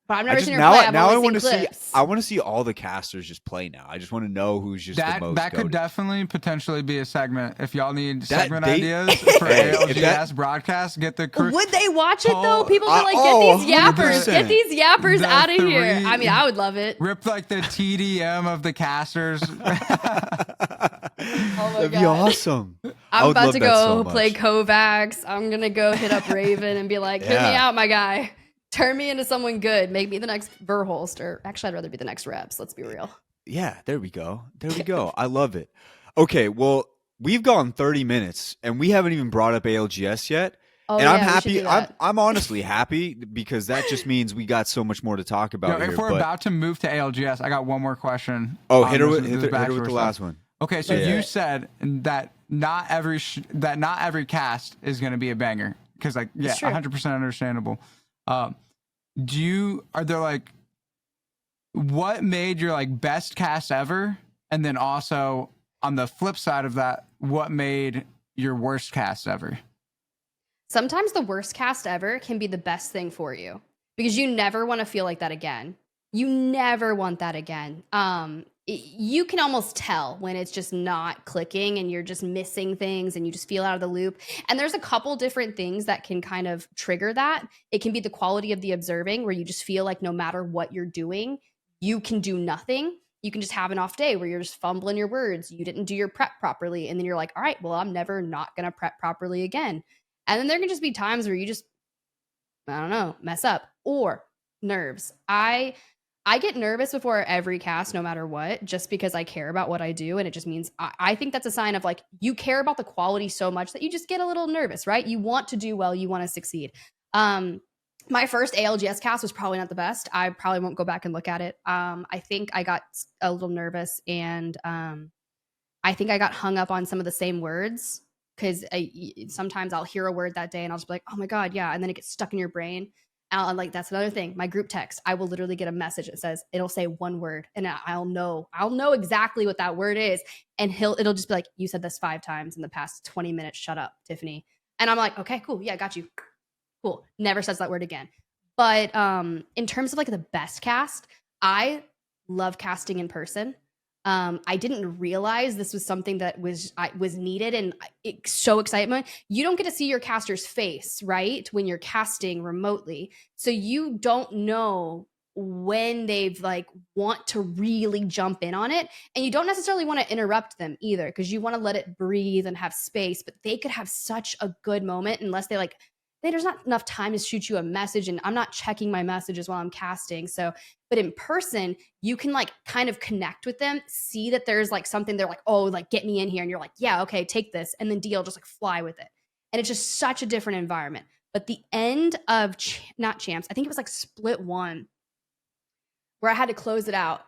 But I've never seen her play. Now I want to see. I want to see all the casters just play now. I just want to know who's just the most. That could definitely potentially be a segment. If y'all need segment ideas for ALGS broadcast, get the crew. Would they watch it though? People be like, get these yappers out of here. I mean, I would love it. Rip like the TDM of the casters. That'd be awesome. I'm about to go play Kovacs. I'm gonna go hit up Raven and be like, hit me out, my guy. Turn me into someone good. Make me the next Verholst, or actually, I'd rather be the next Reps. Let's be real. Yeah, there we go. I love it. Okay, well, we've gone 30 minutes, and we haven't even brought up ALGS yet. Oh, and yeah, I'm we should happy. do that. I'm honestly happy because that just means we got so much more to talk about here. If we're about to move to ALGS, I got one more question. Oh, hit her with the last one. Okay, so you said that not every cast is going to be a banger because, like, yeah, 100% understandable. Are there like, what made your like best cast ever, and then also on the flip side of that, what made your worst cast ever? Sometimes the worst cast ever can be the best thing for you because you never want to feel like that again. You never want that again. You can almost tell when it's just not clicking and you're just missing things and you just feel out of the loop. And there's a couple different things that can kind of trigger that. It can be the quality of the observing, where you just feel like no matter what you're doing, you can do nothing. You can just have an off day where you're just fumbling your words. You didn't do your prep properly. And then you're like, all right, well, I'm never not going to prep properly again. And then there can just be times where you just, I don't know, mess up. Or nerves. I get nervous before every cast, no matter what, just because I care about what I do. And it just means I think that's a sign of like, you care about the quality so much that you just get a little nervous, right? You want to do well. You want to succeed. My first ALGS cast was probably not the best. I probably won't go back and look at it. I think I got a little nervous, and I think I got hung up on some of the same words, because sometimes I'll hear a word that day and I'll just be like, oh my God, yeah. And then it gets stuck in your brain. And like, that's another thing. My group text, I will literally get a message that says, it'll say one word, and I'll know exactly what that word is. And it'll just be like, you said this 5 times in the past 20 minutes. Shut up, Tiffany. And I'm like, okay, cool. Yeah, got you. Cool. Never says that word again. But in terms of like the best cast, I love casting in person. I didn't realize this was something that was needed, and it's so excitement. You don't get to see your caster's face, right, when you're casting remotely, so you don't know when they've like want to really jump in on it, and you don't necessarily want to interrupt them either, because you want to let it breathe and have space. But they could have such a good moment unless there's not enough time to shoot you a message, and I'm not checking my messages while I'm casting. So, but in person, you can like kind of connect with them, see that there's like something they're like, oh, like get me in here. And you're like, yeah, okay, take this. And then just like fly with it. And it's just such a different environment. But the end of not champs, I think it was like split 1, where I had to close it out.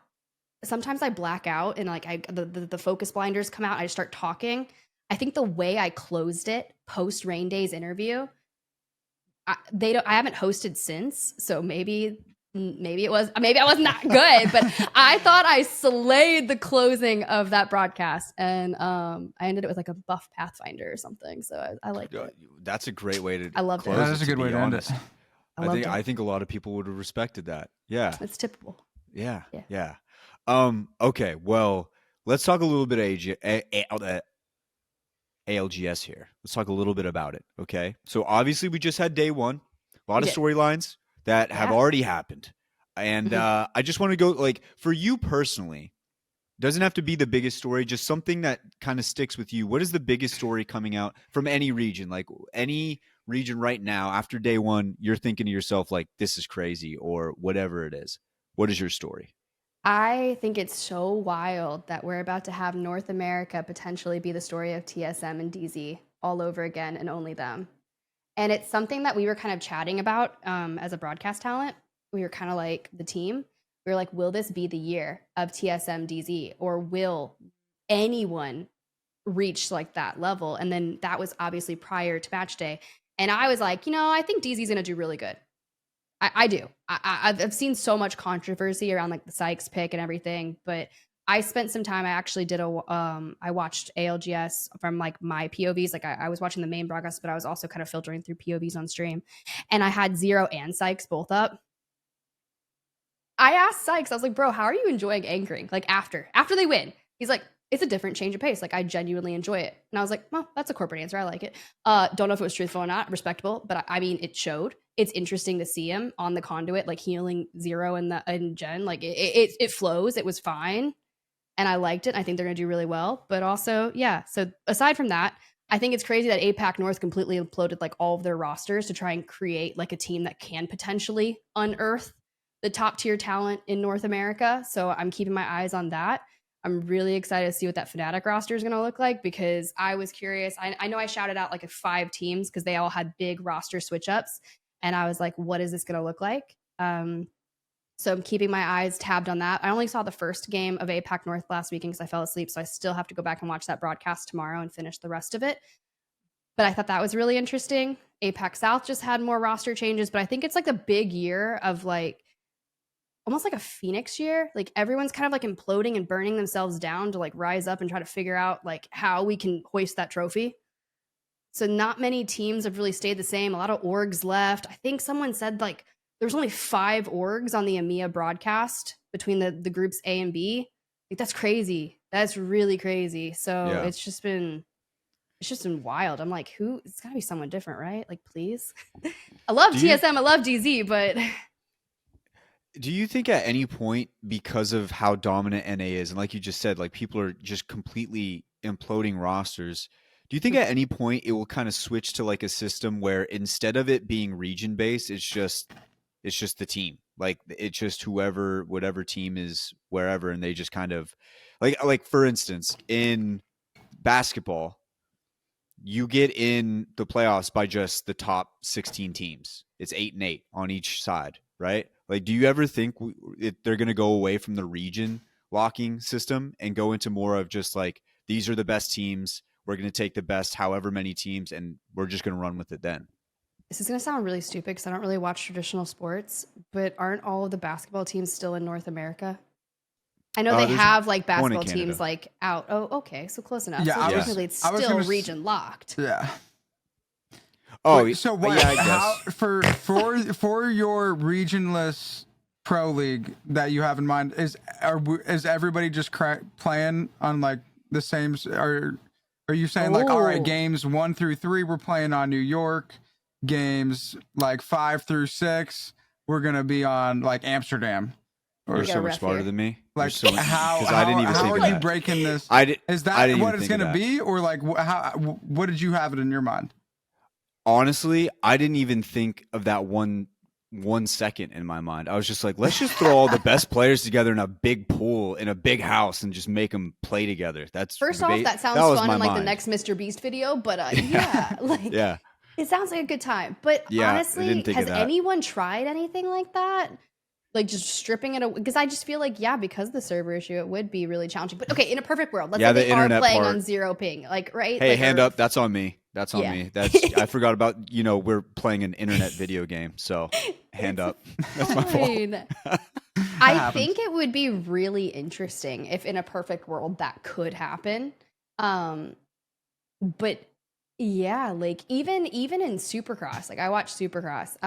Sometimes I black out and like the focus blinders come out. I just start talking. I think the way I closed it post Rain Day's interview, I haven't hosted since, so maybe I wasn't that good, but I thought I slayed the closing of that broadcast, and I ended it with like a buff Pathfinder or something. So I like it. That's a great way to. I loved it. That is a good way to end it. I think a lot of people would have respected that. Yeah, it's typical. Yeah. Okay, well, let's talk a little bit of ALGS here. Let's talk a little bit about it, okay? So obviously we just had day 1. A lot of storylines that have already happened. And I just want to go, like, for you personally, doesn't have to be the biggest story, just something that kind of sticks with you. What is the biggest story coming out from any region? Like any region right now, after day 1, you're thinking to yourself, like, this is crazy, or whatever it is. What is your story? I think it's so wild that we're about to have North America potentially be the story of TSM and DZ all over again, and only them. And it's something that we were kind of chatting about as a broadcast talent. We were kind of like the team. We were like, will this be the year of TSM DZ, or will anyone reach like that level? And then that was obviously prior to match day. And I was like, I think DZ is going to do really good. I do. I've seen so much controversy around like the Sykes pick and everything, but I spent some time. I actually did I watched ALGS from like my POVs. Like I was watching the main broadcast, but I was also kind of filtering through POVs on stream, and I had Zero and Sykes both up. I asked Sykes, I was like, bro, how are you enjoying anchoring? Like after they win? He's like, it's a different change of pace. Like I genuinely enjoy it. And I was like, well, that's a corporate answer. I like it. Don't know if it was truthful or not, respectable, but I mean, it showed. It's interesting to see him on the conduit, like healing Zero and Jen. Like it flows. It was fine. And I liked it. I think they're going to do really well. But also, yeah. So aside from that, I think it's crazy that APAC North completely imploded like all of their rosters to try and create like a team that can potentially unearth the top tier talent in North America. So I'm keeping my eyes on that. I'm really excited to see what that Fnatic roster is going to look like, because I was curious. I know I shouted out like 5 teams because they all had big roster switch ups. And I was like, what is this going to look like? So I'm keeping my eyes tabbed on that. I only saw the first game of APAC North last weekend because I fell asleep. So I still have to go back and watch that broadcast tomorrow and finish the rest of it. But I thought that was really interesting. APAC South just had more roster changes, but I think it's like a big year of like almost like a Phoenix year. Like everyone's kind of like imploding and burning themselves down to like rise up and try to figure out like how we can hoist that trophy. So not many teams have really stayed the same. A lot of orgs left. I think someone said like there's only 5 orgs on the EMEA broadcast between the groups A and B. Like that's crazy. That's really crazy. So it's just been wild. I'm like, it's gotta be someone different, right? Like, please. I love TSM, I love DZ, but do you think at any point, because of how dominant NA is, and like you just said, like people are just completely imploding rosters, do you think at any point it will kind of switch to like a system where instead of it being region based, it's just the team, like it's just whatever team is wherever, and they just kind of like for instance in basketball, you get in the playoffs by just the top 16 teams. It's 8 and 8 on each side, right? Like, do you ever think they're going to go away from the region locking system and go into more of just like, these are the best teams. We're going to take the best however many teams, and we're just going to run with it then? This is going to sound really stupid because I don't really watch traditional sports, but aren't all of the basketball teams still in North America? I know they have like basketball teams like out. Oh, okay. So close enough. Yeah, so it's still region locked. Yeah. Oh, wait, so what? Yeah, I guess. For your regionless pro league that you have in mind, is everybody just playing on like the same? Are you saying like, all right, games 1 through 3 we're playing on New York, games like 5 through 6 we're gonna be on like Amsterdam? You're so much smarter than me. Like how I didn't even how think are of you breaking this? Is that what it's gonna be, or like what did you have it in your mind? Honestly, I didn't even think of that one second in my mind. I was just like, let's just throw all the best players together in a big pool in a big house and just make them play together. That's first off, that sounds fun in like the next Mr. Beast video, but it sounds like a good time. But honestly, has anyone tried anything like that? Like just stripping it away? Because I just feel like, because of the server issue, it would be really challenging. But okay, in a perfect world, let's say they are playing on 0 ping, like, right? Hey, hand up. That's on me. That's on me. I forgot about, we're playing an internet video game. So hand up. That's my fault. I think it would be really interesting if in a perfect world that could happen. But yeah, like even in Supercross, like I watch Supercross,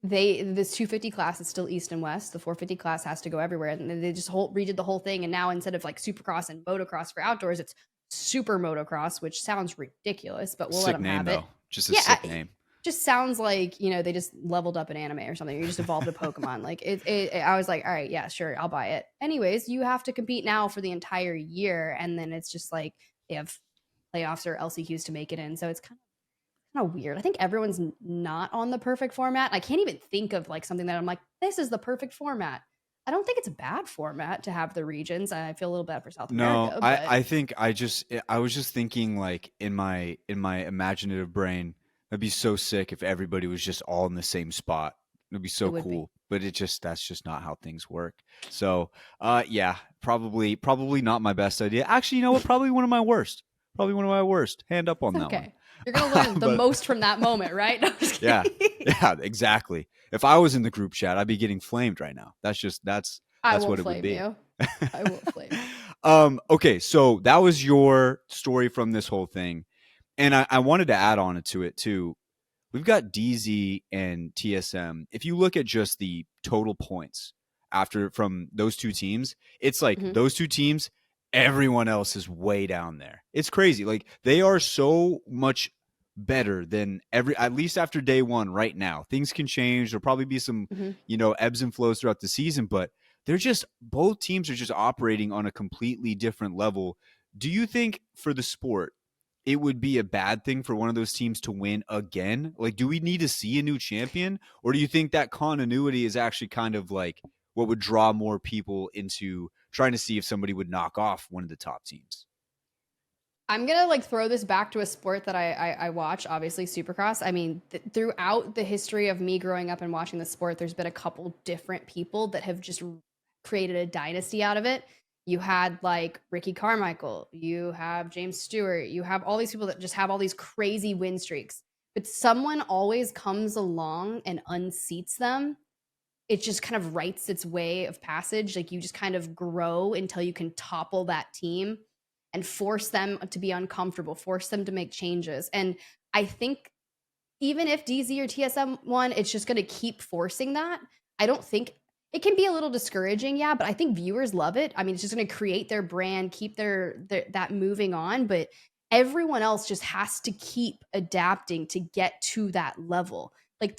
this 250 class is still East and West. The 450 class has to go everywhere, and they just redid the whole thing. And now instead of like Supercross and Motocross for outdoors, it's Super Motocross, which sounds ridiculous, but we'll let them have it. Just a sick name. Just sounds like they just leveled up an anime or something. You just evolved a Pokemon. Like I was like, all right, yeah, sure, I'll buy it. Anyways, you have to compete now for the entire year, and then it's just like they have playoffs or LCQs to make it in. So it's kind of weird. I think everyone's not on the perfect format. I can't even think of like something that I'm like, this is the perfect format. I don't think it's a bad format to have the regions. I feel a little bad for South America. No, I think I was just thinking like in my imaginative brain, it'd be so sick if everybody was just all in the same spot. It'd be so cool. But that's just not how things work. So probably not my best idea. Actually, you know what? Probably one of my worst. Hand up on that one. You're going to learn the most from that moment, right? No, yeah, exactly. If I was in the group chat, I'd be getting flamed right now. That's what it would be. I will flame you. Okay, so that was your story from this whole thing. And I wanted to add on to it too. We've got DZ and TSM. If you look at just the total points from those two teams, it's like those two teams, everyone else is way down there. It's crazy. Like they are so much better than at least after day one right now. Things can change. There'll probably be some, ebbs and flows throughout the season, but both teams are just operating on a completely different level. Do you think for the sport, it would be a bad thing for one of those teams to win again? Like, do we need to see a new champion, or do you think that continuity is actually kind of like what would draw more people into trying to see if somebody would knock off one of the top teams. I'm gonna like throw this back to a sport that I watch, obviously Supercross. I mean, throughout the history of me growing up and watching the sport, there's been a couple different people that have just created a dynasty out of it. You had like Ricky Carmichael, you have James Stewart, you have all these people that just have all these crazy win streaks, but someone always comes along and unseats them. It just kind of writes its way of passage. Like you just kind of grow until you can topple that team and force them to be uncomfortable, force them to make changes. And I think even if DZ or TSM won, it's just going to keep forcing that. I don't think it can be a little discouraging, yeah, but I think viewers love it. I mean, it's just going to create their brand, keep their that moving on, but everyone else just has to keep adapting to get to that level. Like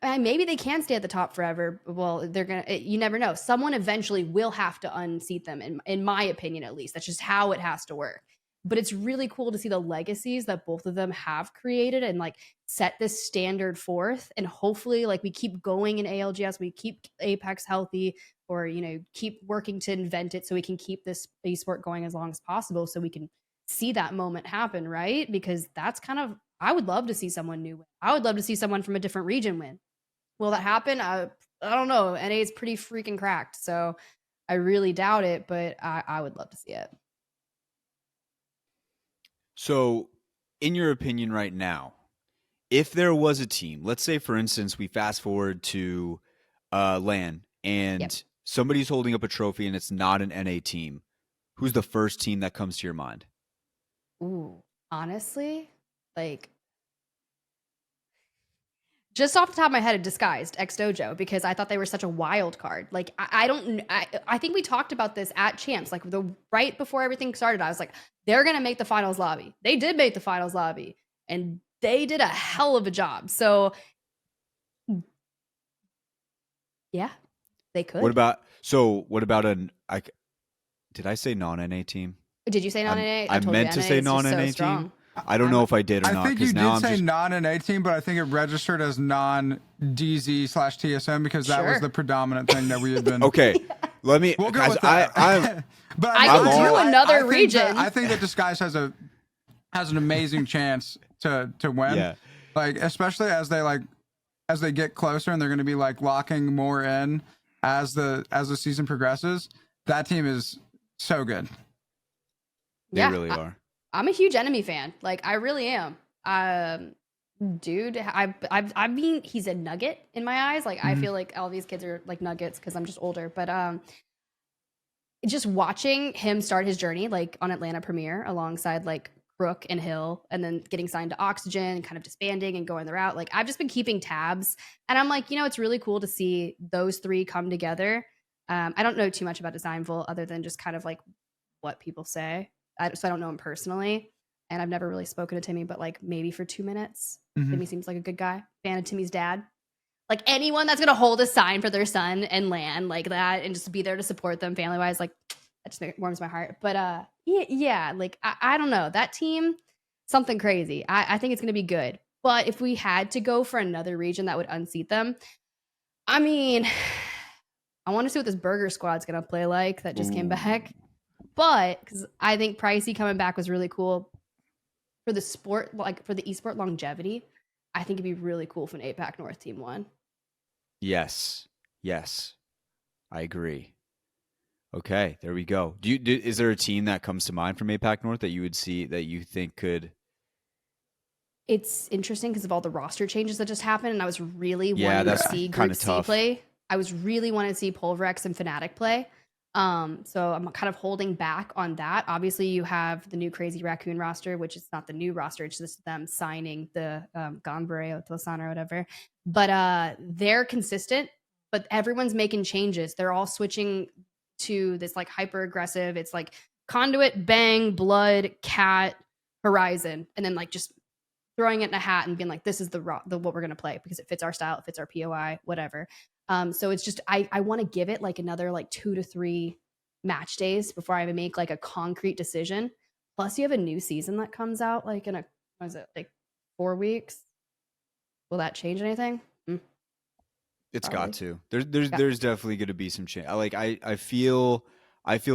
maybe they can stay at the top forever. Well, you never know. Someone eventually will have to unseat them, in my opinion, at least. That's just how it has to work. But it's really cool to see the legacies that both of them have created and like set this standard forth. And hopefully like we keep going in ALGS, we keep Apex healthy, or, you know, keep working to invent it so we can keep this esport going as long as possible so we can see that moment happen, right? Because that's kind of, I would love to see someone new win. I would love to see someone from a different region win. Will that happen? I don't know. NA is pretty freaking cracked, so I really doubt it, but I would love to see it. So, in your opinion right now, if there was a team, let's say, for instance, we fast forward to LAN and somebody's holding up a trophy and it's not an NA team, who's the first team that comes to your mind? Ooh, honestly, like, just off the top of my head, Disguised X Dojo, because I thought they were such a wild card. Like, I think we talked about this at Champs, like right before everything started. I was like, they're gonna make the finals lobby. They did make the finals lobby, and they did a hell of a job. So, yeah, they could. What about did I say non-NA team? Did you say non-NA? I meant to say non-NA team. I don't know if I did or not. I think you did say non-NA team, but I think it registered as non-DZ/TSM because that was the predominant thing that we had been. Okay, let me. We'll go with that. But I can do another region. I think that Disguise has an amazing chance to win. Yeah. Like especially as they get closer and they're going to be like locking more in as the season progresses. That team is so good. They really are. I'm a huge Enemy fan. Like, I really am. Dude, I mean, he's a nugget in my eyes. Like, I feel like all these kids are like nuggets because I'm just older. But just watching him start his journey, like on Atlanta Premiere alongside like Crook and Hill, and then getting signed to Oxygen and kind of disbanding and going the route. Like, I've just been keeping tabs. And I'm like, you know, it's really cool to see those three come together. I don't know too much about Designful other than just kind of like what people say. So I don't know him personally, and I've never really spoken to Timmy, but like maybe for 2 minutes. Timmy seems like a good guy. Fan of Timmy's dad. Like anyone that's gonna hold a sign for their son and LAN like that and just be there to support them family wise, like that just warms my heart. But yeah, like I don't know, that team, something crazy. I think it's gonna be good. But if we had to go for another region that would unseat them, I mean, I want to see what this Burger Squad's gonna play like that just came back. But because I think Pricey coming back was really cool for the sport, like for the esport longevity. I think it'd be really cool if an APAC North team won. Yes, I agree. Okay, there we go. Is there a team that comes to mind from APAC North that you would see that you think could? It's interesting because of all the roster changes that just happened, and I was really wanting to see Group C play. I was really wanting to see Pulverex and Fnatic play. So I'm kind of holding back on that. Obviously, you have the new Crazy Raccoon roster, which is not the new roster. It's just them signing the Gonbray or Tlasana or whatever. But they're consistent, but everyone's making changes. They're all switching to this like hyper aggressive. It's like Conduit, Bang, Blood, Cat, Horizon, and then like just throwing it in a hat and being like, this is the what we're going to play because it fits our style, it fits our POI, whatever. So it's just, I want to give it like another like 2 to 3 match days before I make like a concrete decision. Plus you have a new season that comes out like in like 4 weeks. Will that change anything? It's Probably. got to. There's definitely going to be some change. I feel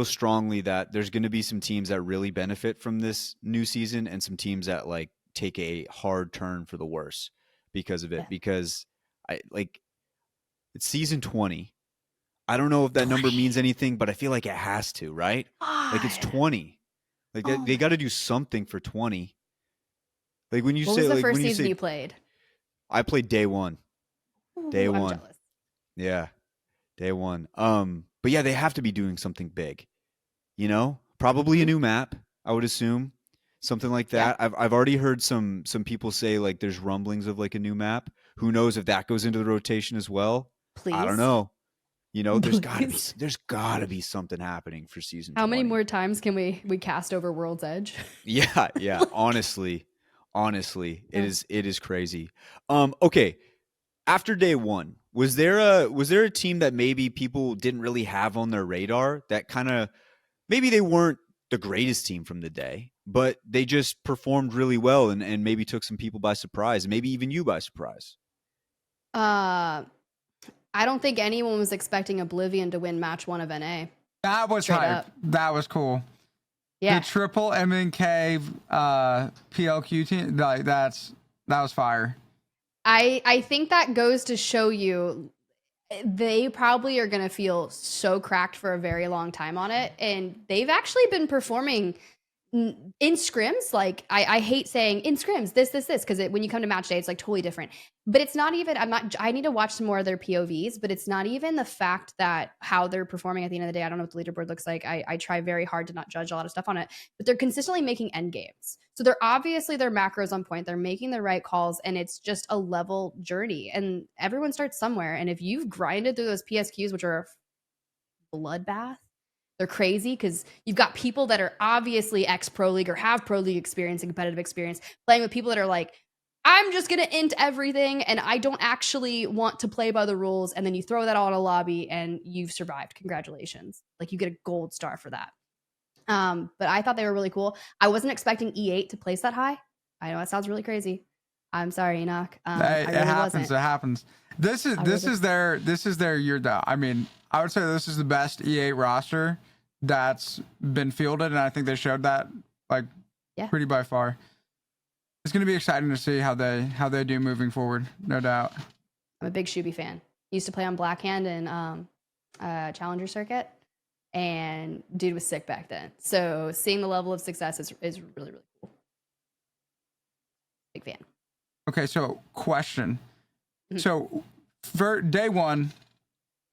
strongly that there's going to be some teams that really benefit from this new season and some teams that like take a hard turn for the worse because of it. Yeah. Because it's season 20. I don't know if that number means anything, but I feel like it has to, right? Like it's 20. Like they got to do something for 20. Like when you What say was the like first when you season say you played? I played day 1. Day Ooh, I'm 1. jealous. Yeah. Day 1. But yeah, they have to be doing something big. You know? Probably a new map, I would assume. Something like that. Yeah. I've already heard some people say like there's rumblings of like a new map. Who knows if that goes into the rotation as well? I don't Please. know. You know, there's gotta be Please. something happening for season How 20. many more times can we cast over World's Edge? Yeah. Honestly, Yeah. it is crazy. Okay. After day 1, was there a team that maybe people didn't really have on their radar that kind of maybe they weren't the greatest team from the day, but they just performed really well and maybe took some people by surprise, and maybe even you by surprise? I don't think anyone was expecting Oblivion to win match 1 of NA. That was Straight hype. up. That was cool. Yeah. The triple MNK PLQ team, like that was fire. I think that goes to show you they probably are going to feel so cracked for a very long time on it. And they've actually been performing in scrims. Like I hate saying in scrims, this, because when you come to match day, it's like totally different. But it's not even, I need to watch some more of their POVs, but it's not even the fact that how they're performing at the end of the day. I don't know what the leaderboard looks like. I try very hard to not judge a lot of stuff on it, but they're consistently making end games. So they're obviously their macros on point. They're making the right calls, and it's just a level journey. And everyone starts somewhere. And if you've grinded through those PSQs, which are a bloodbath, they're crazy because you've got people that are obviously ex-pro league or have pro league experience and competitive experience playing with people that are like, I'm just going to int everything and I don't actually want to play by the rules. And then you throw that all in a lobby and you've survived. Congratulations. Like you get a gold star for that. But I thought they were really cool. I wasn't expecting E8 to place that high. I know that sounds really crazy. I'm sorry, Enoch. Hey, really it happens. wasn't. It happens. This is their year though. I mean, I would say this is the best E8 roster that's been fielded, and I think they showed that like pretty by far. It's going to be exciting to see how they do moving forward, no doubt. I'm a big Shuby fan. Used to play on Blackhand and Challenger Circuit, and dude was sick back then. So seeing the level of success is really, really cool. Big fan. Okay, so question. So for day 1,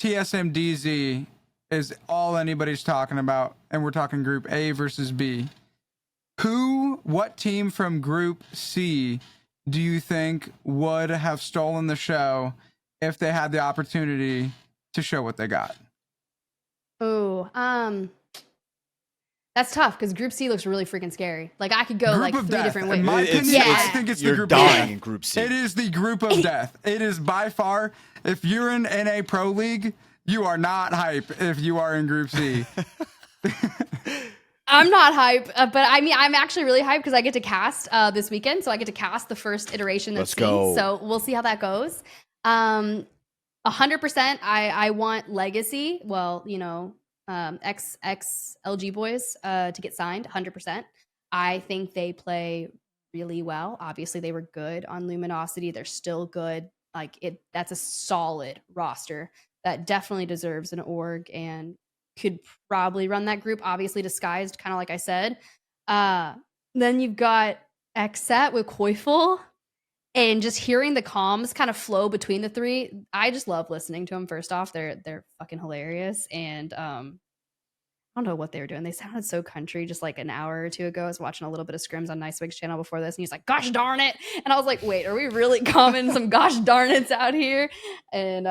TSMDZ is all anybody's talking about, and we're talking Group A versus B. What team from Group C do you think would have stolen the show if they had the opportunity to show what they got? Oh, that's tough because Group C looks really freaking scary. Like I could go like 3 different ways. In my opinion, I think it's the group of death. In Group C. It is the group of death. It is by far. If you're in NA Pro League, you are not hype. If you are in Group C. I'm not hype, but I mean, I'm actually really hyped because I get to cast this weekend. So I get to cast the first iteration that's seen. So we'll see how that goes. 100%. I want Legacy. Well, you know, ex LG boys to get signed. 100%. I think they play really well. Obviously, they were good on Luminosity. They're still good. Like that's a solid roster that definitely deserves an org and could probably run that group, obviously disguised, kind of like I said. Then you've got Xset with Koifel, and just hearing the comms kind of flow between the three. I just love listening to them. First off, they're fucking hilarious, and I don't know what they were doing. They sounded so country just like an hour or 2 ago. I was watching a little bit of scrims on Nicewig's channel before this, and he's like, gosh darn it. And I was like, wait, are we really common some gosh darn it's out here? And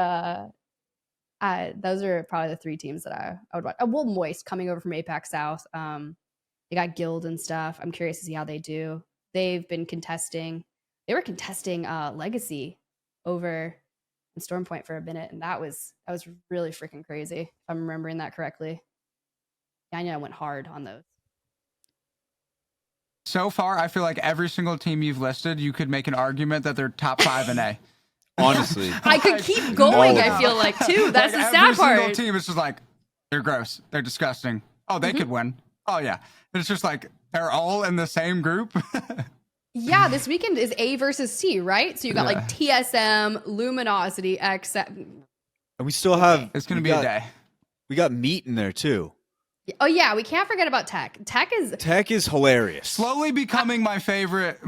those are probably the 3 teams that I would watch. Well, Moist coming over from APAC South. They got Guild and stuff. I'm curious to see how they do. They've been contesting. They were contesting Legacy over in Stormpoint for a minute, and that was really freaking crazy, if I'm remembering that correctly. Yeah, I know I went hard on those. So far, I feel like every single team you've listed, you could make an argument that they're top 5 in A. Honestly. I could keep going, I feel like, too. That's the sad part. Every single team is just like, they're gross. They're disgusting. Oh, they could win. Oh, yeah. It's just like, they're all in the same group. Yeah, this weekend is A versus C, right? So you got like TSM, Luminosity, X. And we still have... It's going to be a day. We got meat in there, too. Oh, yeah. We can't forget about Tech. Tech is hilarious. Slowly becoming my favorite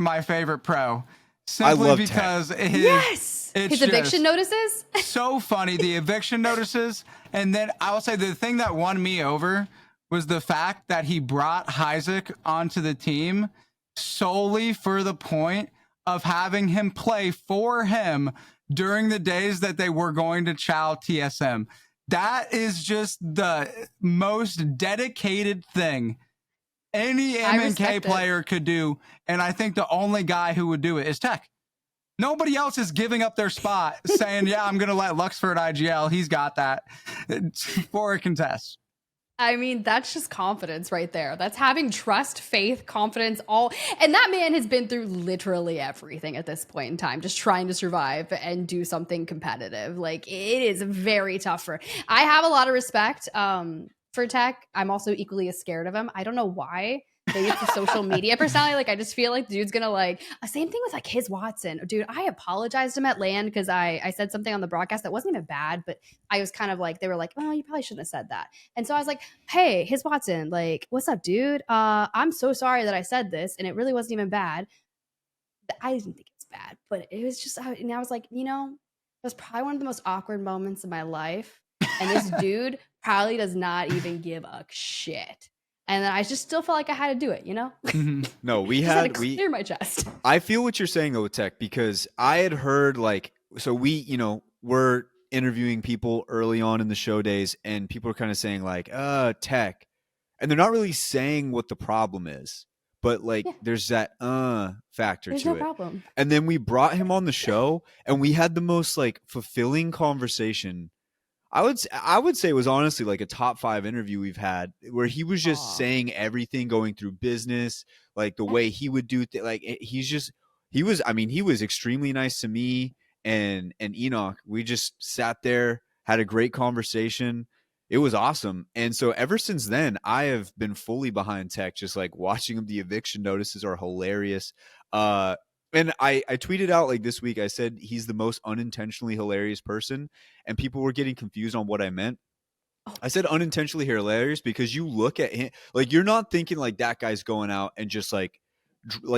pro. Simply I love because Tech. His eviction notices. So funny. The eviction notices. And then I will say the thing that won me over was the fact that he brought Isaac onto the team solely for the point of having him play for him during the days that they were going to chow TSM. That is just the most dedicated thing any MNK player could do. And I think the only guy who would do it is Tech. Nobody else is giving up their spot saying, yeah, I'm going to let Luxford IGL. He's got that for a contest. I mean, that's just confidence right there. That's having trust, faith, confidence, all. And that man has been through literally everything at this point in time, just trying to survive and do something competitive. Like, it is very tough I have a lot of respect for Tech. I'm also equally as scared of him. I don't know why. Maybe it's the social media personality. Like, I just feel like the dude's gonna like same thing with like his Watson. Dude, I apologized to him at LAN because I said something on the broadcast that wasn't even bad, but I was kind of like, they were like, oh, you probably shouldn't have said that. And so I was like, hey, his Watson, like, what's up, dude? I'm so sorry that I said this, and it really wasn't even bad. I didn't think it's bad, but it was just, and I was like, you know, it was probably one of the most awkward moments of my life. And this dude probably does not even give a shit. And then I just still felt like I had to do it, you know? No, we had had to clear my chest. I feel what you're saying though with Tech, because I had heard like, so we, you know, we're interviewing people early on in the show days, and people are kind of saying like, Tech, and they're not really saying what the problem is, but like there's that factor there's to no it. Problem. And then we brought him on the show, and we had the most like fulfilling conversation. I would say it was honestly like a top 5 interview we've had, where he was just saying everything, going through business, like the way he would do like he was extremely nice to me and Enoch. We just sat there, had a great conversation. It was awesome. And so ever since then, I have been fully behind Tech, just like watching him. The eviction notices are hilarious. And I tweeted out like this week, I said he's the most unintentionally hilarious person, and people were getting confused on what I meant. I said unintentionally hilarious because you look at him, like, you're not thinking like that guy's going out and just like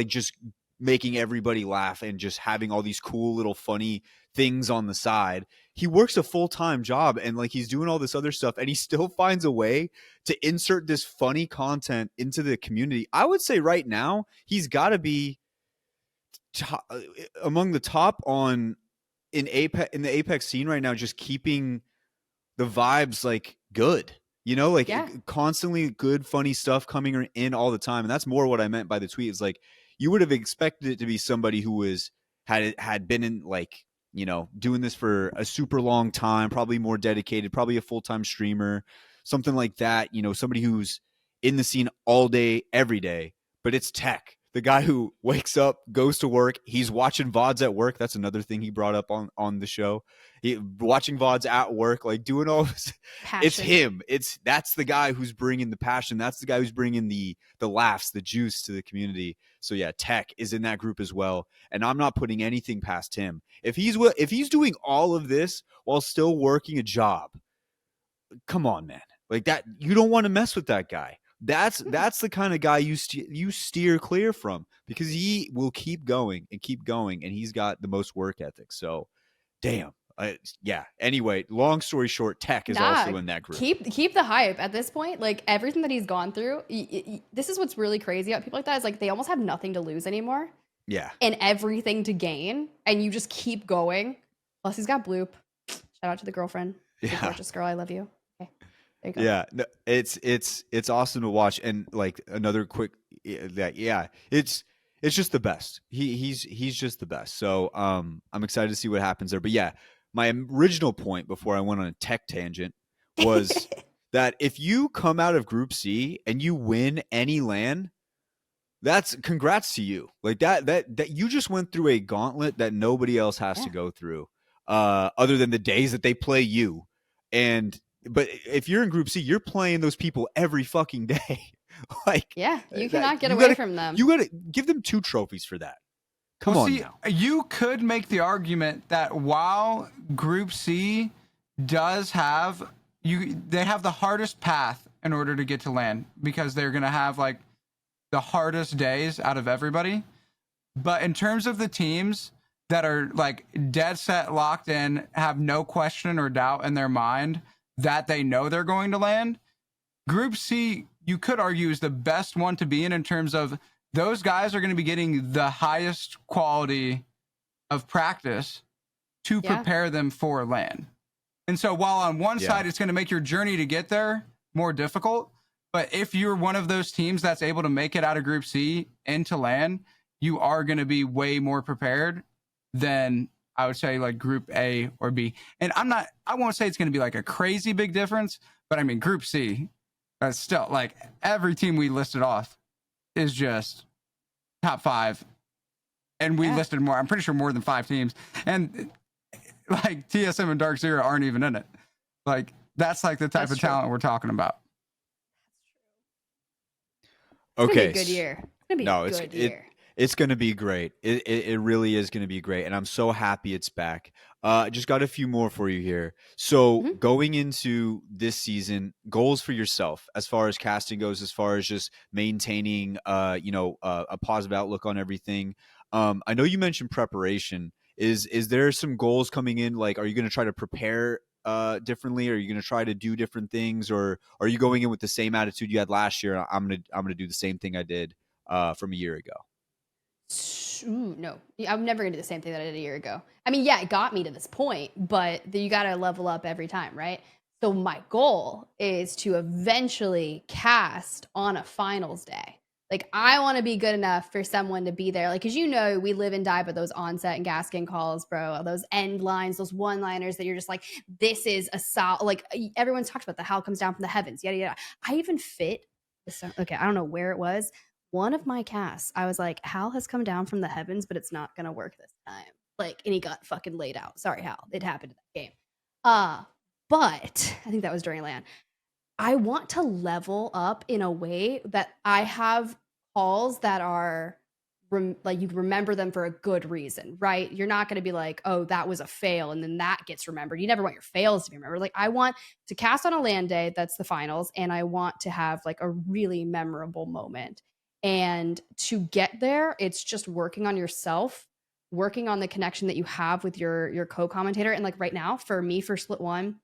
just making everybody laugh and just having all these cool little funny things on the side. He works a full-time job, and like he's doing all this other stuff, and he still finds a way to insert this funny content into the community. I would say right now he's got to be among the top in the Apex scene right now, just keeping the vibes like good, you know, like constantly good, funny stuff coming in all the time. And that's more what I meant by the tweet. Is like, you would have expected it to be somebody who had been in, like, you know, doing this for a super long time, probably more dedicated, probably a full-time streamer, something like that, you know, somebody who's in the scene all day, every day. But it's Tech, the guy who wakes up, goes to work. He's watching VODs at work. That's another thing he brought up on the show. Watching VODs at work, like doing all this. Passion. It's him. That's the guy who's bringing the passion. That's the guy who's bringing the laughs, the juice to the community. So yeah, Tech is in that group as well. And I'm not putting anything past him. If he's doing all of this while still working a job, come on, man. Like that, you don't want to mess with that guy. That's the kind of guy you steer clear from, because he will keep going, and he's got the most work ethic. So, damn, yeah. Anyway, long story short, Tech is also in that group. Keep the hype at this point. Like, everything that he's gone through, this is what's really crazy about people like that, is like they almost have nothing to lose anymore. Yeah, and everything to gain, and you just keep going. Plus, he's got Bloop. Shout out to the girlfriend. Yeah, gorgeous girl. I love you. Okay. Yeah, no, it's awesome to watch. And like another quick, it's just the best. He's just the best. So I'm excited to see what happens there. But yeah, my original point before I went on a Tech tangent was that if you come out of Group C and you win any LAN, that's congrats to you. Like that you just went through a gauntlet that nobody else has to go through. other than the days that they play you. But if you're in Group C, you're playing those people every fucking day. Like, Yeah, you that, cannot get you away gotta, from them. You got to give them 2 trophies for that. Come on now. You could make the argument that while Group C does have they have the hardest path in order to get to LAN, because they're gonna have like the hardest days out of everybody. But in terms of the teams that are like dead set locked in, have no question or doubt in their mind that they know they're going to land, Group C, you could argue, is the best one to be in terms of those guys are going to be getting the highest quality of practice to prepare them for LAN. And so while on one side it's going to make your journey to get there more difficult, but if you're one of those teams that's able to make it out of Group C into LAN, you are going to be way more prepared than, I would say, like Group A or B. And I won't say it's going to be like a crazy big difference, but I mean, Group C, that's still like every team we listed off is just top 5. And we listed more, I'm pretty sure more than 5 teams. And like TSM and Dark Zero aren't even in it. Like, that's like the type of talent we're talking about. Okay. It's gonna be a good year. It's going to be great. It really is going to be great. And I'm so happy it's back. Just got a few more for you here. So going into this season, goals for yourself as far as casting goes, as far as just maintaining, a positive outlook on everything. I know you mentioned preparation. Is there some goals coming in? Like, are you going to try to prepare differently? Are you going to try to do different things, or are you going in with the same attitude you had last year? I'm gonna do the same thing I did from a year ago. No, I'm never gonna do the same thing that I did a year ago. I mean, yeah, it got me to this point, but you got to level up every time, right? So my goal is to eventually cast on a finals day. Like, I want to be good enough for someone to be there. Like, because we live and die by those onset and gasking calls, bro. Those end lines, those one-liners that you're just like, this is a solid. Like, everyone's talked about the Hal comes down from the heavens, yada yada. I even fit. Okay, I don't know where it was. One of my casts, I was like, Hal has come down from the heavens, but it's not gonna work this time. Like, and he got fucking laid out. Sorry, Hal. It happened in that game. But I think that was during LAN. I want to level up in a way that I have calls that are like, you remember them for a good reason, right? You're not going to be like, oh, that was a fail, and then that gets remembered. You never want your fails to be remembered. Like, I want to cast on a LAN day that's the finals, and I want to have like a really memorable moment. And to get there, it's just working on yourself, working on the connection that you have with your co-commentator. And like right now, for me, for Split 1,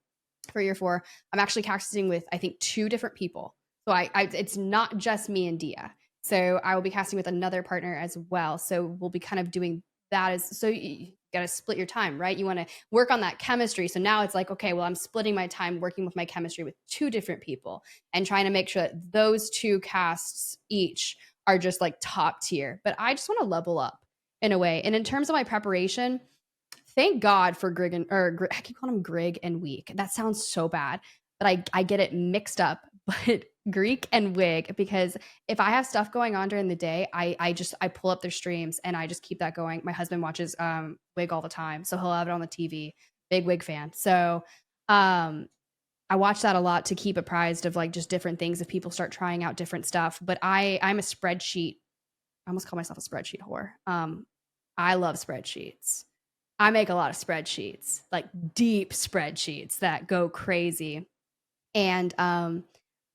for year 4, I'm actually casting with, I think, 2 different people. So it's not just me and Dia. So I will be casting with another partner as well. So we'll be kind of doing that. So you got to split your time, right? You want to work on that chemistry. So now it's like, okay, well, I'm splitting my time working with my chemistry with 2 different people and trying to make sure that those 2 casts each are just like top tier. But I just want to level up in a way. And in terms of my preparation, thank God for Grig I keep calling him Grig and Week. That sounds so bad, but I get it mixed up. But Greek and Wig, because if I have stuff going on during the day, I pull up their streams and I just keep that going. My husband watches Wig all the time, so he'll have it on the TV. Big Wig fan. So I watch that a lot to keep apprised of like just different things if people start trying out different stuff. But I'm a spreadsheet. I almost call myself a spreadsheet whore. I love spreadsheets. I make a lot of spreadsheets, like deep spreadsheets that go crazy. And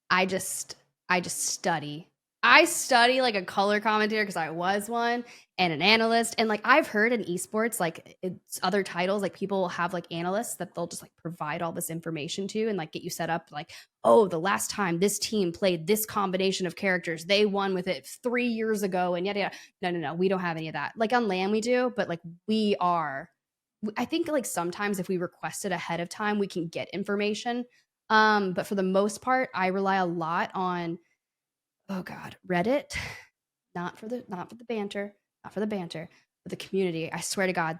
I just study. I study like a color commentator because I was one, and an analyst. And like, I've heard in esports, like it's other titles, like people will have like analysts that they'll just like provide all this information to and like get you set up like, oh, the last time this team played this combination of characters, they won with it 3 years ago and yada yada. No. We don't have any of that. Like on LAN we do, but like I think like sometimes if we request it ahead of time, we can get information. But for the most part, I rely a lot on, oh God, Reddit, not for the banter, but the community. I swear to God,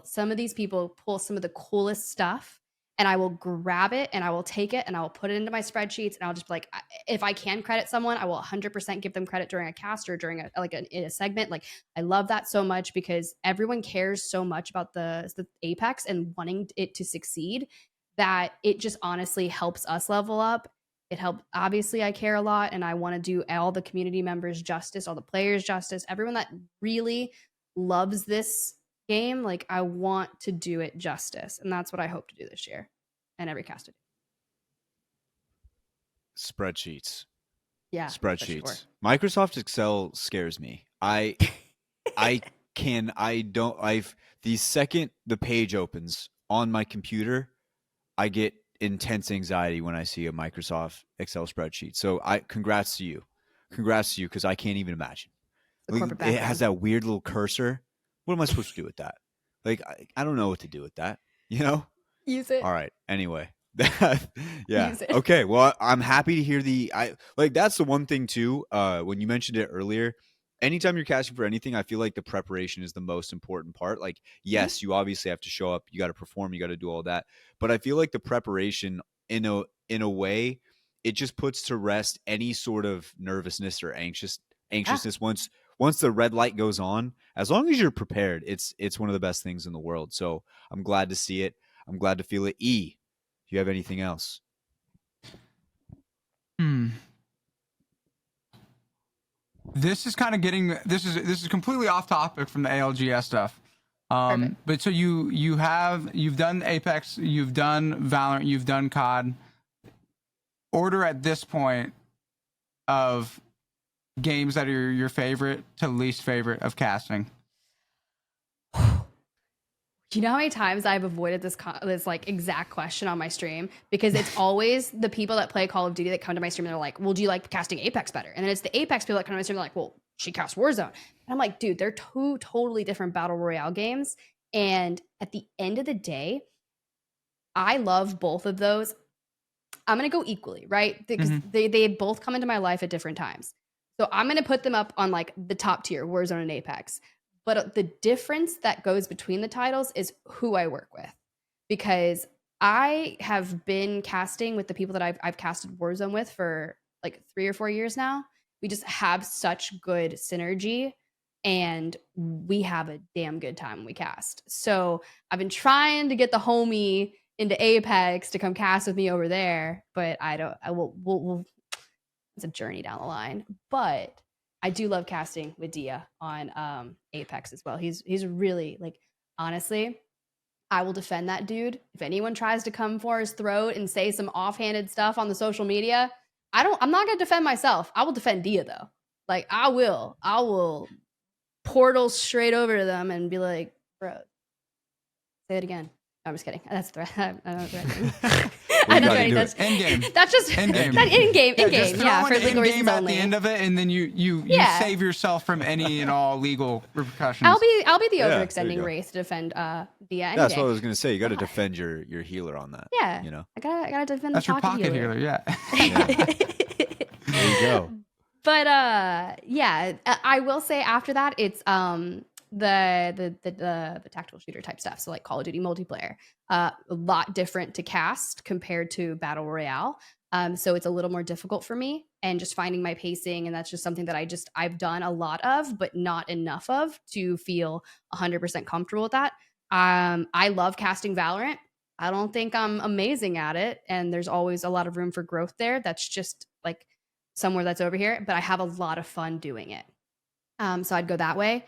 some of these people pull some of the coolest stuff, and I will grab it and I will take it and I will put it into my spreadsheets, and I'll just be like, if I can credit someone, I will 100% give them credit during a cast or during a segment. Like, I love that so much because everyone cares so much about the Apex and wanting it to succeed that it just honestly helps us level up. It helped. Obviously, I care a lot, and I want to do all the community members justice, all the players justice, everyone that really loves this game. Like, I want to do it justice, and that's what I hope to do this year, and every cast. Spreadsheets. Yeah, Spreadsheets. Microsoft Excel scares me. The second the page opens on my computer, I get intense anxiety when I see a Microsoft Excel spreadsheet. So congrats to you because I can't even imagine. Like, it has that weird little cursor. What am I supposed to do with that? Like, I don't know what to do with that. Use it. All right. Anyway, yeah. Okay. Well, I'm happy to hear that's the one thing too. When you mentioned it earlier, anytime you're casting for anything, I feel like the preparation is the most important part. Like, yes, you obviously have to show up, you got to perform, you got to do all that. But I feel like the preparation in a way, it just puts to rest any sort of nervousness or anxiousness. Once the red light goes on, as long as you're prepared, it's one of the best things in the world. So I'm glad to see it. I'm glad to feel it. E, do you have anything else? This is kind of this is completely off topic from the ALGS stuff. But so you've done Apex, you've done Valorant, you've done COD. Order at this point of games that are your favorite to least favorite of casting. You know how many times I've avoided this like exact question on my stream, because it's always the people that play Call of Duty that come to my stream and they're like, well, do you like casting Apex better? And then it's the Apex people that come to my stream and they're like, well, she casts Warzone. And I'm like, dude, they're two totally different battle royale games. And at the end of the day, I love both of those. I'm going to go equally, right? Because they both come into my life at different times. So I'm going to put them up on like the top tier, Warzone and Apex. But the difference that goes between the titles is who I work with, because I have been casting with the people that I've casted Warzone with for like 3 or 4 years now. We just have such good synergy and we have a damn good time when we cast. So I've been trying to get the homie into Apex to come cast with me over there, but we'll it's a journey down the line. But I do love casting with Dia on Apex as well. He's really, like, honestly, I will defend that dude. If anyone tries to come for his throat and say some offhanded stuff on the social media, I'm not gonna defend myself. I will defend Dia though. Like, I will portal straight over to them and be like, bro, say it again. No, I'm just kidding. That's threat. I know threatening. I know threatening. That's in-game. That's just in-game. In-game. Yeah, for legal reasons only. At the end of it, and then you save yourself from any and all legal repercussions. I'll be the overextending race to defend Dia. That's what I was gonna say. You got to defend your healer on that. Yeah, I gotta defend. That's your pocket healer. Yeah. There you go. But I will say after that, it's the tactical shooter type stuff. So like Call of Duty multiplayer, a lot different to cast compared to Battle Royale. So it's a little more difficult for me, and just finding my pacing. And that's just something that I've done a lot of, but not enough of to feel 100% comfortable with that. I love casting Valorant. I don't think I'm amazing at it, and there's always a lot of room for growth there. That's just like somewhere that's over here, but I have a lot of fun doing it. So I'd go that way.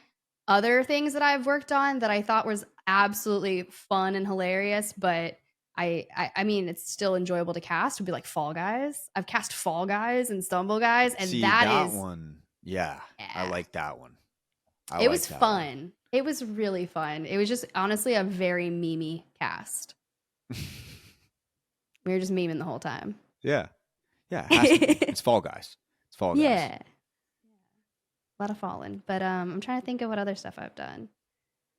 Other things that I've worked on that I thought was absolutely fun and hilarious, but I mean, it's still enjoyable to cast, would be like Fall Guys. I've cast Fall Guys and Stumble Guys, and that one. Yeah, I like that one. It was fun. It was really fun. It was just honestly a very memey cast. We were just memeing the whole time. Yeah. It's Fall Guys. Yeah. A lot of falling, but I'm trying to think of what other stuff I've done.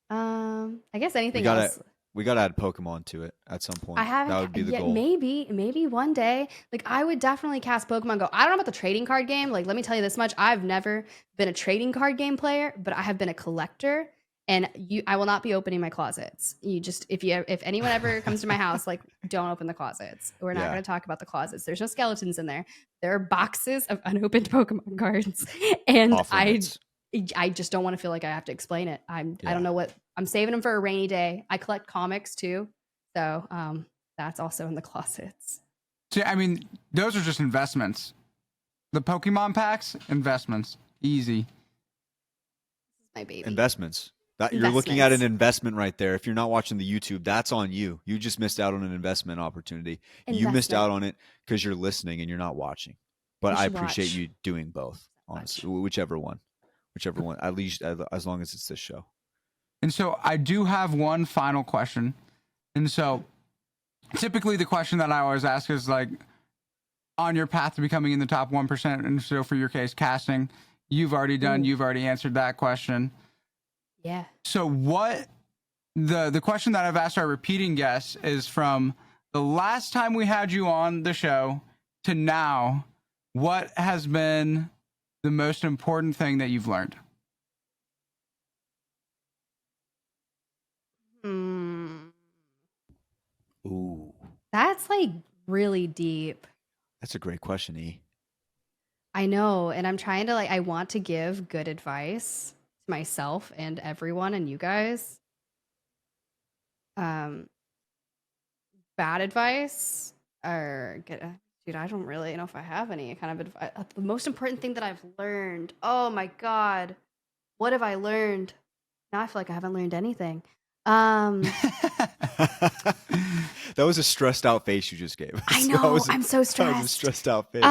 I guess anything else. We gotta add Pokemon to it at some point. That would be the goal. Maybe one day. Like, I would definitely cast Pokemon Go. I don't know about the trading card game. Like, let me tell you this much: I've never been a trading card game player, but I have been a collector, And I will not be opening my closets. You just, if anyone ever comes to my house, like, don't open the closets. We're not going to talk about the closets. There's no skeletons in there. There are boxes of unopened Pokemon cards, and I just don't want to feel like I have to explain it. I don't know what I'm saving them for a rainy day. I collect comics too, so that's also in the closets. So, I mean, those are just investments. The Pokemon packs, investments, easy. My baby. Investments. You're looking at an investment right there. If you're not watching the YouTube, that's on you. You just missed out on an investment opportunity. You missed out on it because you're listening and you're not watching. But I appreciate you doing both, honestly. Whichever one. At least as long as it's this show. And so I do have one final question. And so typically the question that I always ask is like, on your path to becoming in the top 1%. And so for your case, casting, you've already answered that question. Yeah. So what the question that I've asked our repeating guests is, from the last time we had you on the show to now, what has been the most important thing that you've learned? Ooh. That's like really deep. That's a great question, E. I know. And I'm trying to I want to give good advice to myself and everyone and you guys. Bad advice dude, I don't really know if I have any kind of advice. The most important thing that I've learned. Oh my God. What have I learned? Now I feel like I haven't learned anything. That was a stressed out face you just gave us. I know. I'm so stressed. That was a stressed out face.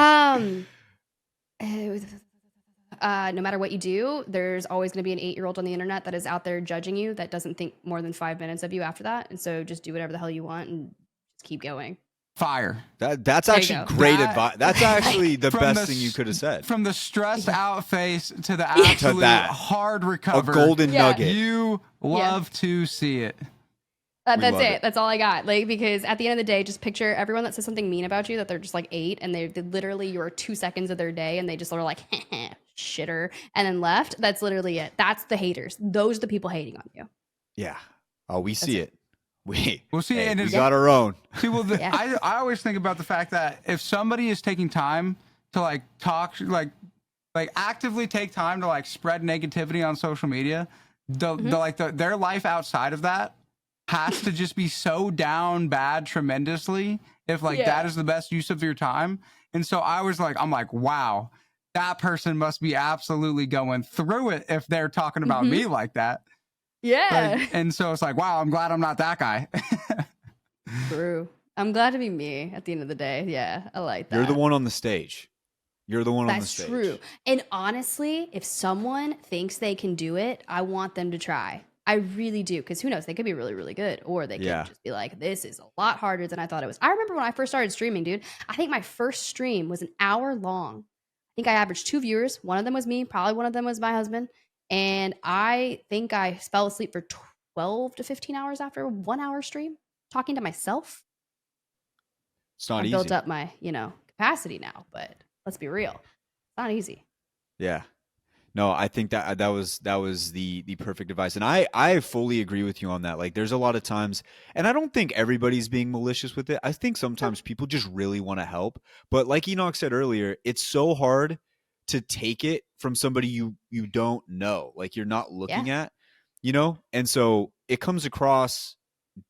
No matter what you do, there's always going to be an 8-year-old on the internet that is out there judging you that doesn't think more than 5 minutes of you after that. And so just do whatever the hell you want and just keep going. Fire. That's actually great advice. That's actually the best thing you could have said. From the stressed out face to the absolute hard recovery. A golden nugget. You love to see it. That's it. That's all I got. Because at the end of the day, just picture everyone that says something mean about you, that they're just 8 and they literally, you're 2 seconds of their day and they just are like, shitter, and then left. That's literally it. That's the haters. Those are the people hating on you. Yeah. Oh, we see it. We'll see. And we got our own. See, I always think about the fact that if somebody is taking time to talk, actively take time to spread negativity on social media, their life outside of that has to just be so down bad tremendously if that is the best use of your time. And so I'm like, wow, that person must be absolutely going through it if they're talking about me like that. Yeah. And so it's like, wow, I'm glad I'm not that guy. True. I'm glad to be me at the end of the day. Yeah, I like that. You're the one on the stage. That's true. And honestly, if someone thinks they can do it, I want them to try. I really do. Because who knows? They could be really, really good. Or they could just be like, this is a lot harder than I thought it was. I remember when I first started streaming, dude. I think my first stream was an hour long. I think I averaged 2 viewers. One of them was me. Probably one of them was my husband. And I think I fell asleep for 12 to 15 hours after a 1 hour stream talking to myself. It's not easy. I built up my, capacity now, but let's be real. It's not easy. Yeah. No, I think that was the perfect advice. And I fully agree with you on that. There's a lot of times, and I don't think everybody's being malicious with it. I think sometimes people just really want to help. But like Enoch said earlier, it's so hard to take it from somebody you don't know, you're not looking at, and so it comes across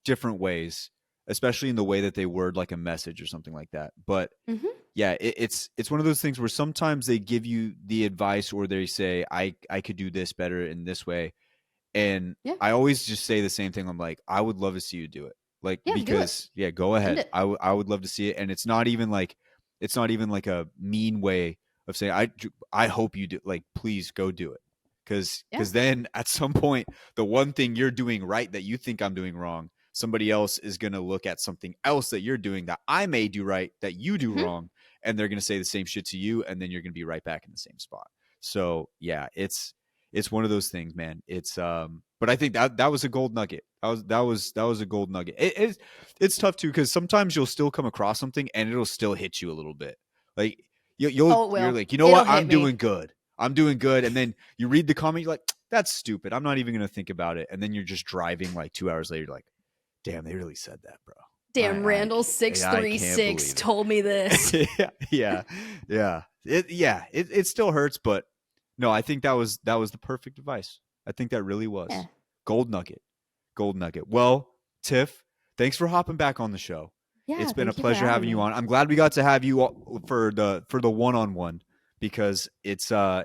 different ways, especially in the way that they word a message or something like that. But it's one of those things where sometimes they give you the advice or they say, I could do this better in this way. And I always just say the same thing. I'm like, I would love to see you do it. Because go ahead. I would love to see it. And it's not even a mean way of saying, I hope you do, please go do it. Because then at some point, the one thing you're doing right that you think I'm doing wrong, somebody else is going to look at something else that you're doing that I may do right, that you do wrong. And they're going to say the same shit to you. And then you're going to be right back in the same spot. So yeah, it's one of those things, man. It's, but I think that was a gold nugget. That was a gold nugget. It's tough too, because sometimes you'll still come across something and it'll still hit you a little bit. You're like, you know what? I'm doing good. And then you read the comment, you're like, that's stupid. I'm not even going to think about it. And then you're just driving like 2 hours later, like, damn, they really said that, bro. Damn, Randall 636 told me this. yeah. It still hurts, but no, I think that was the perfect advice. I think that really was. Yeah. Gold nugget. Well, Tiff, thanks for hopping back on the show. Yeah, it's been a thank you for pleasure having me. you on. I'm glad we got to have you for the one-on-one, because it's I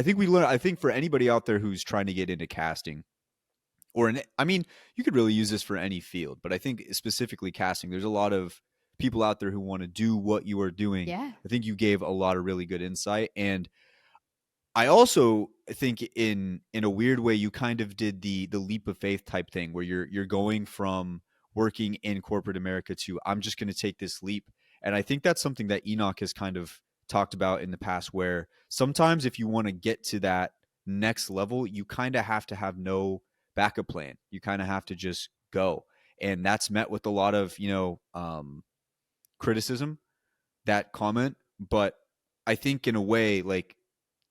think for anybody out there who's trying to get into casting, you could really use this for any field, but I think specifically casting, there's a lot of people out there who want to do what you are doing. Yeah. I think you gave a lot of really good insight, and I also think in a weird way you kind of did the leap of faith type thing where you're going from working in corporate America to I'm just going to take this leap. And I think that's something that Enoch has kind of talked about in the past, where sometimes if you want to get to that next level, you kind of have to have no backup plan. You kind of have to just go. And that's met with a lot of, criticism, that comment. But I think in a way, like,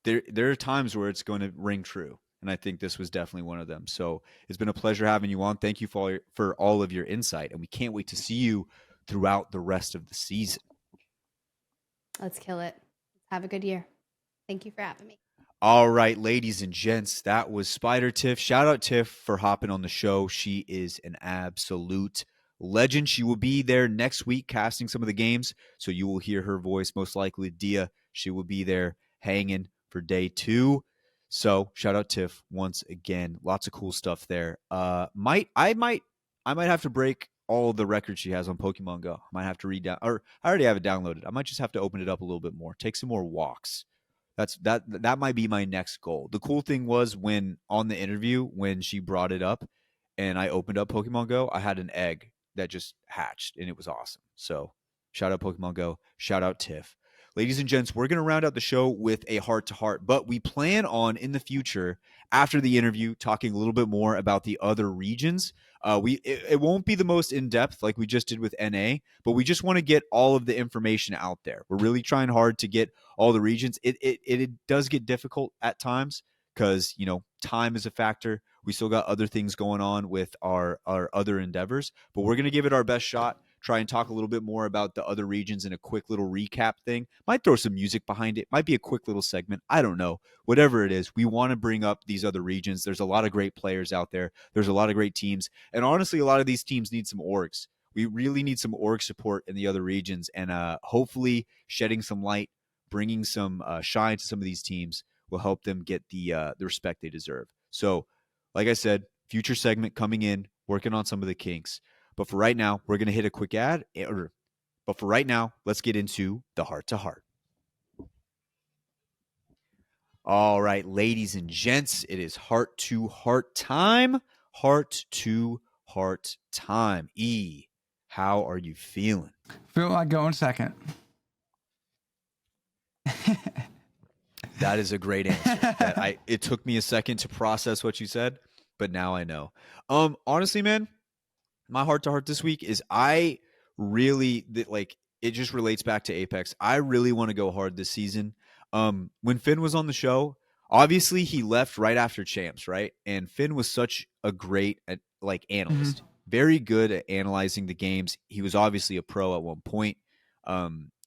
there are times where it's going to ring true. And I think this was definitely one of them. So it's been a pleasure having you on. Thank you for all of your insight. And we can't wait to see you throughout the rest of the season. Let's kill it. Have a good year. Thank you for having me. All right, ladies and gents, that was SpiderTiff. Shout out Tiff for hopping on the show. She is an absolute legend. She will be there next week casting some of the games. So you will hear her voice, most likely Dia. She will be there hanging for day 2. So shout out Tiff once again. Lots of cool stuff there. I might have to break all the records she has on Pokemon Go. I might have to or I already have it downloaded. I might just have to open it up a little bit more. Take some more walks. That might be my next goal. The cool thing was when on the interview, when she brought it up and I opened up Pokemon Go, I had an egg that just hatched and it was awesome. So shout out Pokemon Go. Shout out Tiff. Ladies and gents, we're going to round out the show with a heart-to-heart, but we plan on in the future, after the interview, talking a little bit more about the other regions. It won't be the most in-depth like we just did with NA, but we just want to get all of the information out there. We're really trying hard to get all the regions. It does get difficult at times because, time is a factor. We still got other things going on with our other endeavors, but we're going to give it our best shot. Try and talk a little bit more about the other regions in a quick little recap thing. Might throw some music behind it. Might be a quick little segment. I don't know. Whatever it is, we want to bring up these other regions. There's a lot of great players out there. There's a lot of great teams. And honestly, a lot of these teams need some orgs. We really need some org support in the other regions. And hopefully shedding some light, bringing some shine to some of these teams will help them get the respect they deserve. So, like I said, future segment coming in, working on some of the kinks. But for right now, we're going to hit a quick ad. But for right now, let's get into the heart-to-heart. All right, ladies and gents, it is heart-to-heart time. Heart-to-heart time. E, how are you feeling? Feel like going second. That is a great answer. It took me a second to process what you said, but now I know. Honestly, man, my heart-to-heart this week is I really, it just relates back to Apex. I really want to go hard this season. When Finn was on the show, obviously he left right after Champs, right? And Finn was such a great analyst. Mm-hmm. Very good at analyzing the games. He was obviously a pro at one point.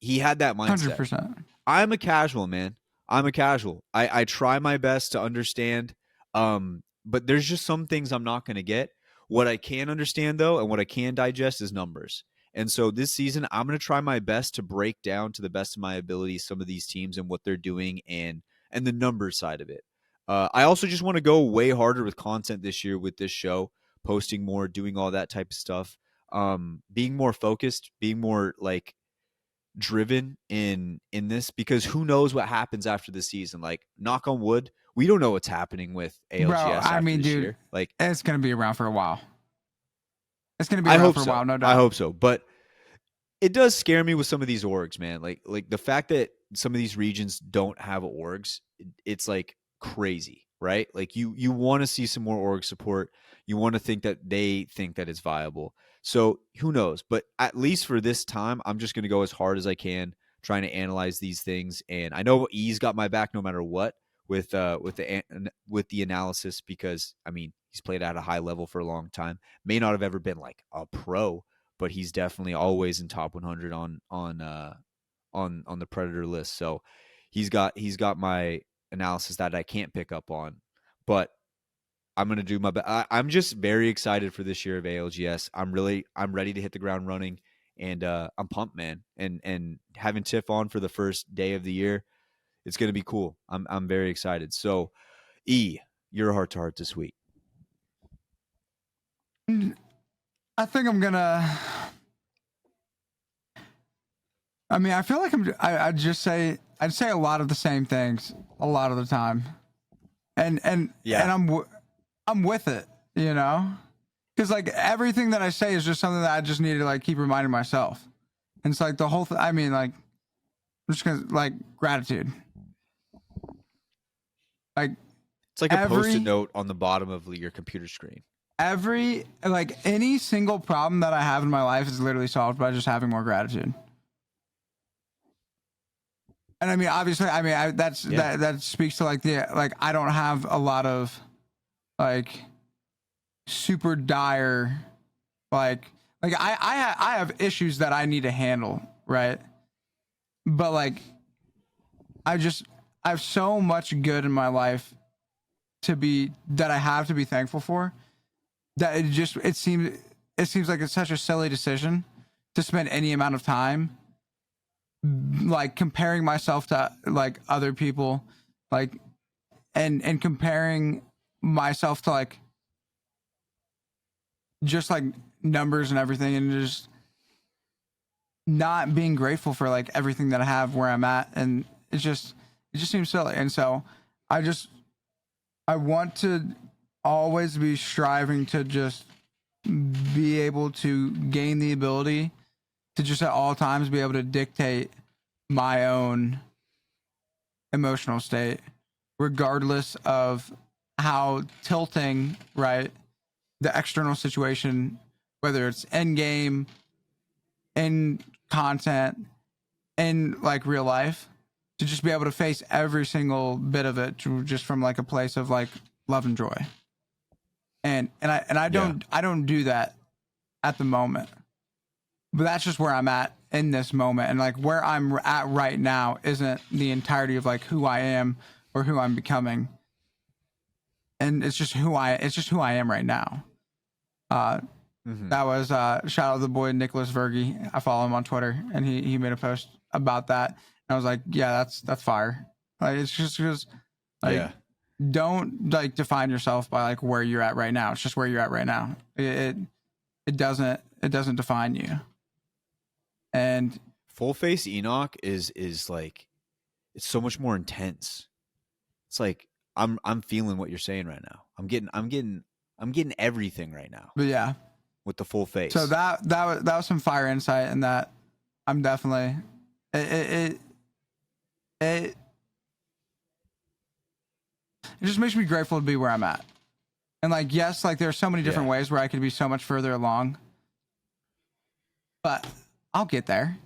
He had that mindset. 100%. I'm a casual, man. I'm a casual. I try my best to understand, but there's just some things I'm not going to get. What I can understand, though, and what I can digest is numbers. And so this season, I'm going to try my best to break down to the best of my ability some of these teams and what they're doing and the numbers side of it. I also just want to go way harder with content this year with this show, posting more, doing all that type of stuff, being more focused, being more driven in this, because who knows what happens after the season. Knock on wood, we don't know what's happening with ALGS. Bro, I mean, dude, year. It's gonna be around for a while. It's gonna be around for a while, no doubt. I hope so, but it does scare me with some of these orgs, man. Like the fact that some of these regions don't have orgs, it's crazy, right? You want to see some more org support. You want to think that they think that it's viable. So who knows? But at least for this time, I'm just going to go as hard as I can, trying to analyze these things. And I know E's got my back no matter what. with the analysis, because I mean, he's played at a high level for a long time. May not have ever been like a pro, but he's definitely always in top 100 on the Predator list. So he's got my analysis that I can't pick up on, but I'm gonna do my best. I'm just very excited for this year of ALGS. I'm ready to hit the ground running, and I'm pumped, man. And having Tiff on for the first day of the year, it's gonna be cool. I'm very excited. So, your heart to heart this week. I think I'm gonna. I mean, I feel like I'd say a lot of the same things a lot of the time, and I'm with it, you know, because like everything that I say is just something that I just need to like keep reminding myself. And it's like the whole thing. I mean, like, I'm just gonna like gratitude. Like it's like a post-it note on the bottom of your computer screen. Any single problem that I have in my life is literally solved by just having more gratitude. And I mean, obviously, I mean, that speaks to like I don't have a lot of like super dire, like I have issues that I need to handle, right? But like, I have so much good in my life that I have to be thankful for, that it seems like it's such a silly decision to spend any amount of time like comparing myself to like other people, like and comparing myself to like just like numbers and everything, and just not being grateful for like everything that I have where I'm at. And it just seems silly. And so I want to always be striving to just be able to gain the ability to just at all times be able to dictate my own emotional state, regardless of how tilting, right, the external situation, whether it's end game, in content, in like real life, to just be able to face every single bit of it just from like a place of like love and joy. And I don't do that at the moment. But that's just where I'm at in this moment. And like where I'm at right now isn't the entirety of like who I am or who I'm becoming. And it's just who I am right now. That was shout out to the boy Nicholas Vergi. I follow him on Twitter, and he made a post about that. And I was like, yeah, that's fire. Like it's just because like don't like define yourself by like where you're at right now. It's just where you're at right now. It doesn't define you. And Full Face Enoch is like, it's so much more intense. It's like I'm feeling what you're saying right now. I'm getting everything right now. But yeah, with the full face. So that was some fire insight, and that I'm definitely it just makes me grateful to be where I'm at. And like, yes, like there's so many different ways where I could be so much further along, but I'll get there.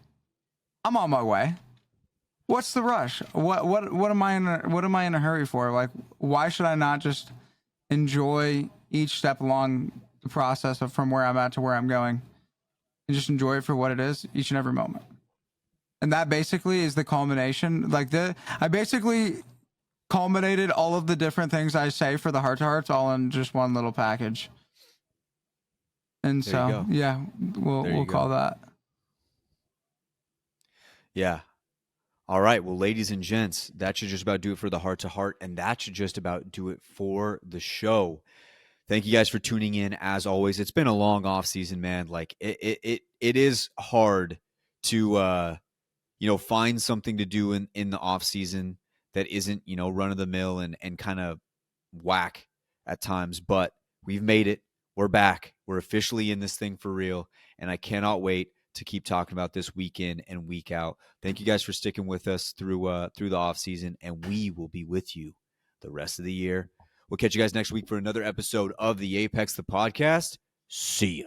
I'm on my way. What's the rush? What am I in a hurry for? Like, why should I not just enjoy each step along the process of from where I'm at to where I'm going, and just enjoy it for what it is each and every moment? And that basically is the culmination. Like I basically culminated all of the different things I say for the heart to hearts all in just one little package. And so, yeah, we'll call that. Yeah. All right. Well, ladies and gents, that should just about do it for the heart to heart, and that should just about do it for the show. Thank you guys for tuning in. As always, it's been a long off season, man. Like it is hard to find something to do in the off season that isn't, run of the mill and kind of whack at times, but we've made it. We're back. We're officially in this thing for real. And I cannot wait to keep talking about this week in and week out. Thank you guys for sticking with us through the off season, and we will be with you the rest of the year. We'll catch you guys next week for another episode of the Apex the Podcast. See ya.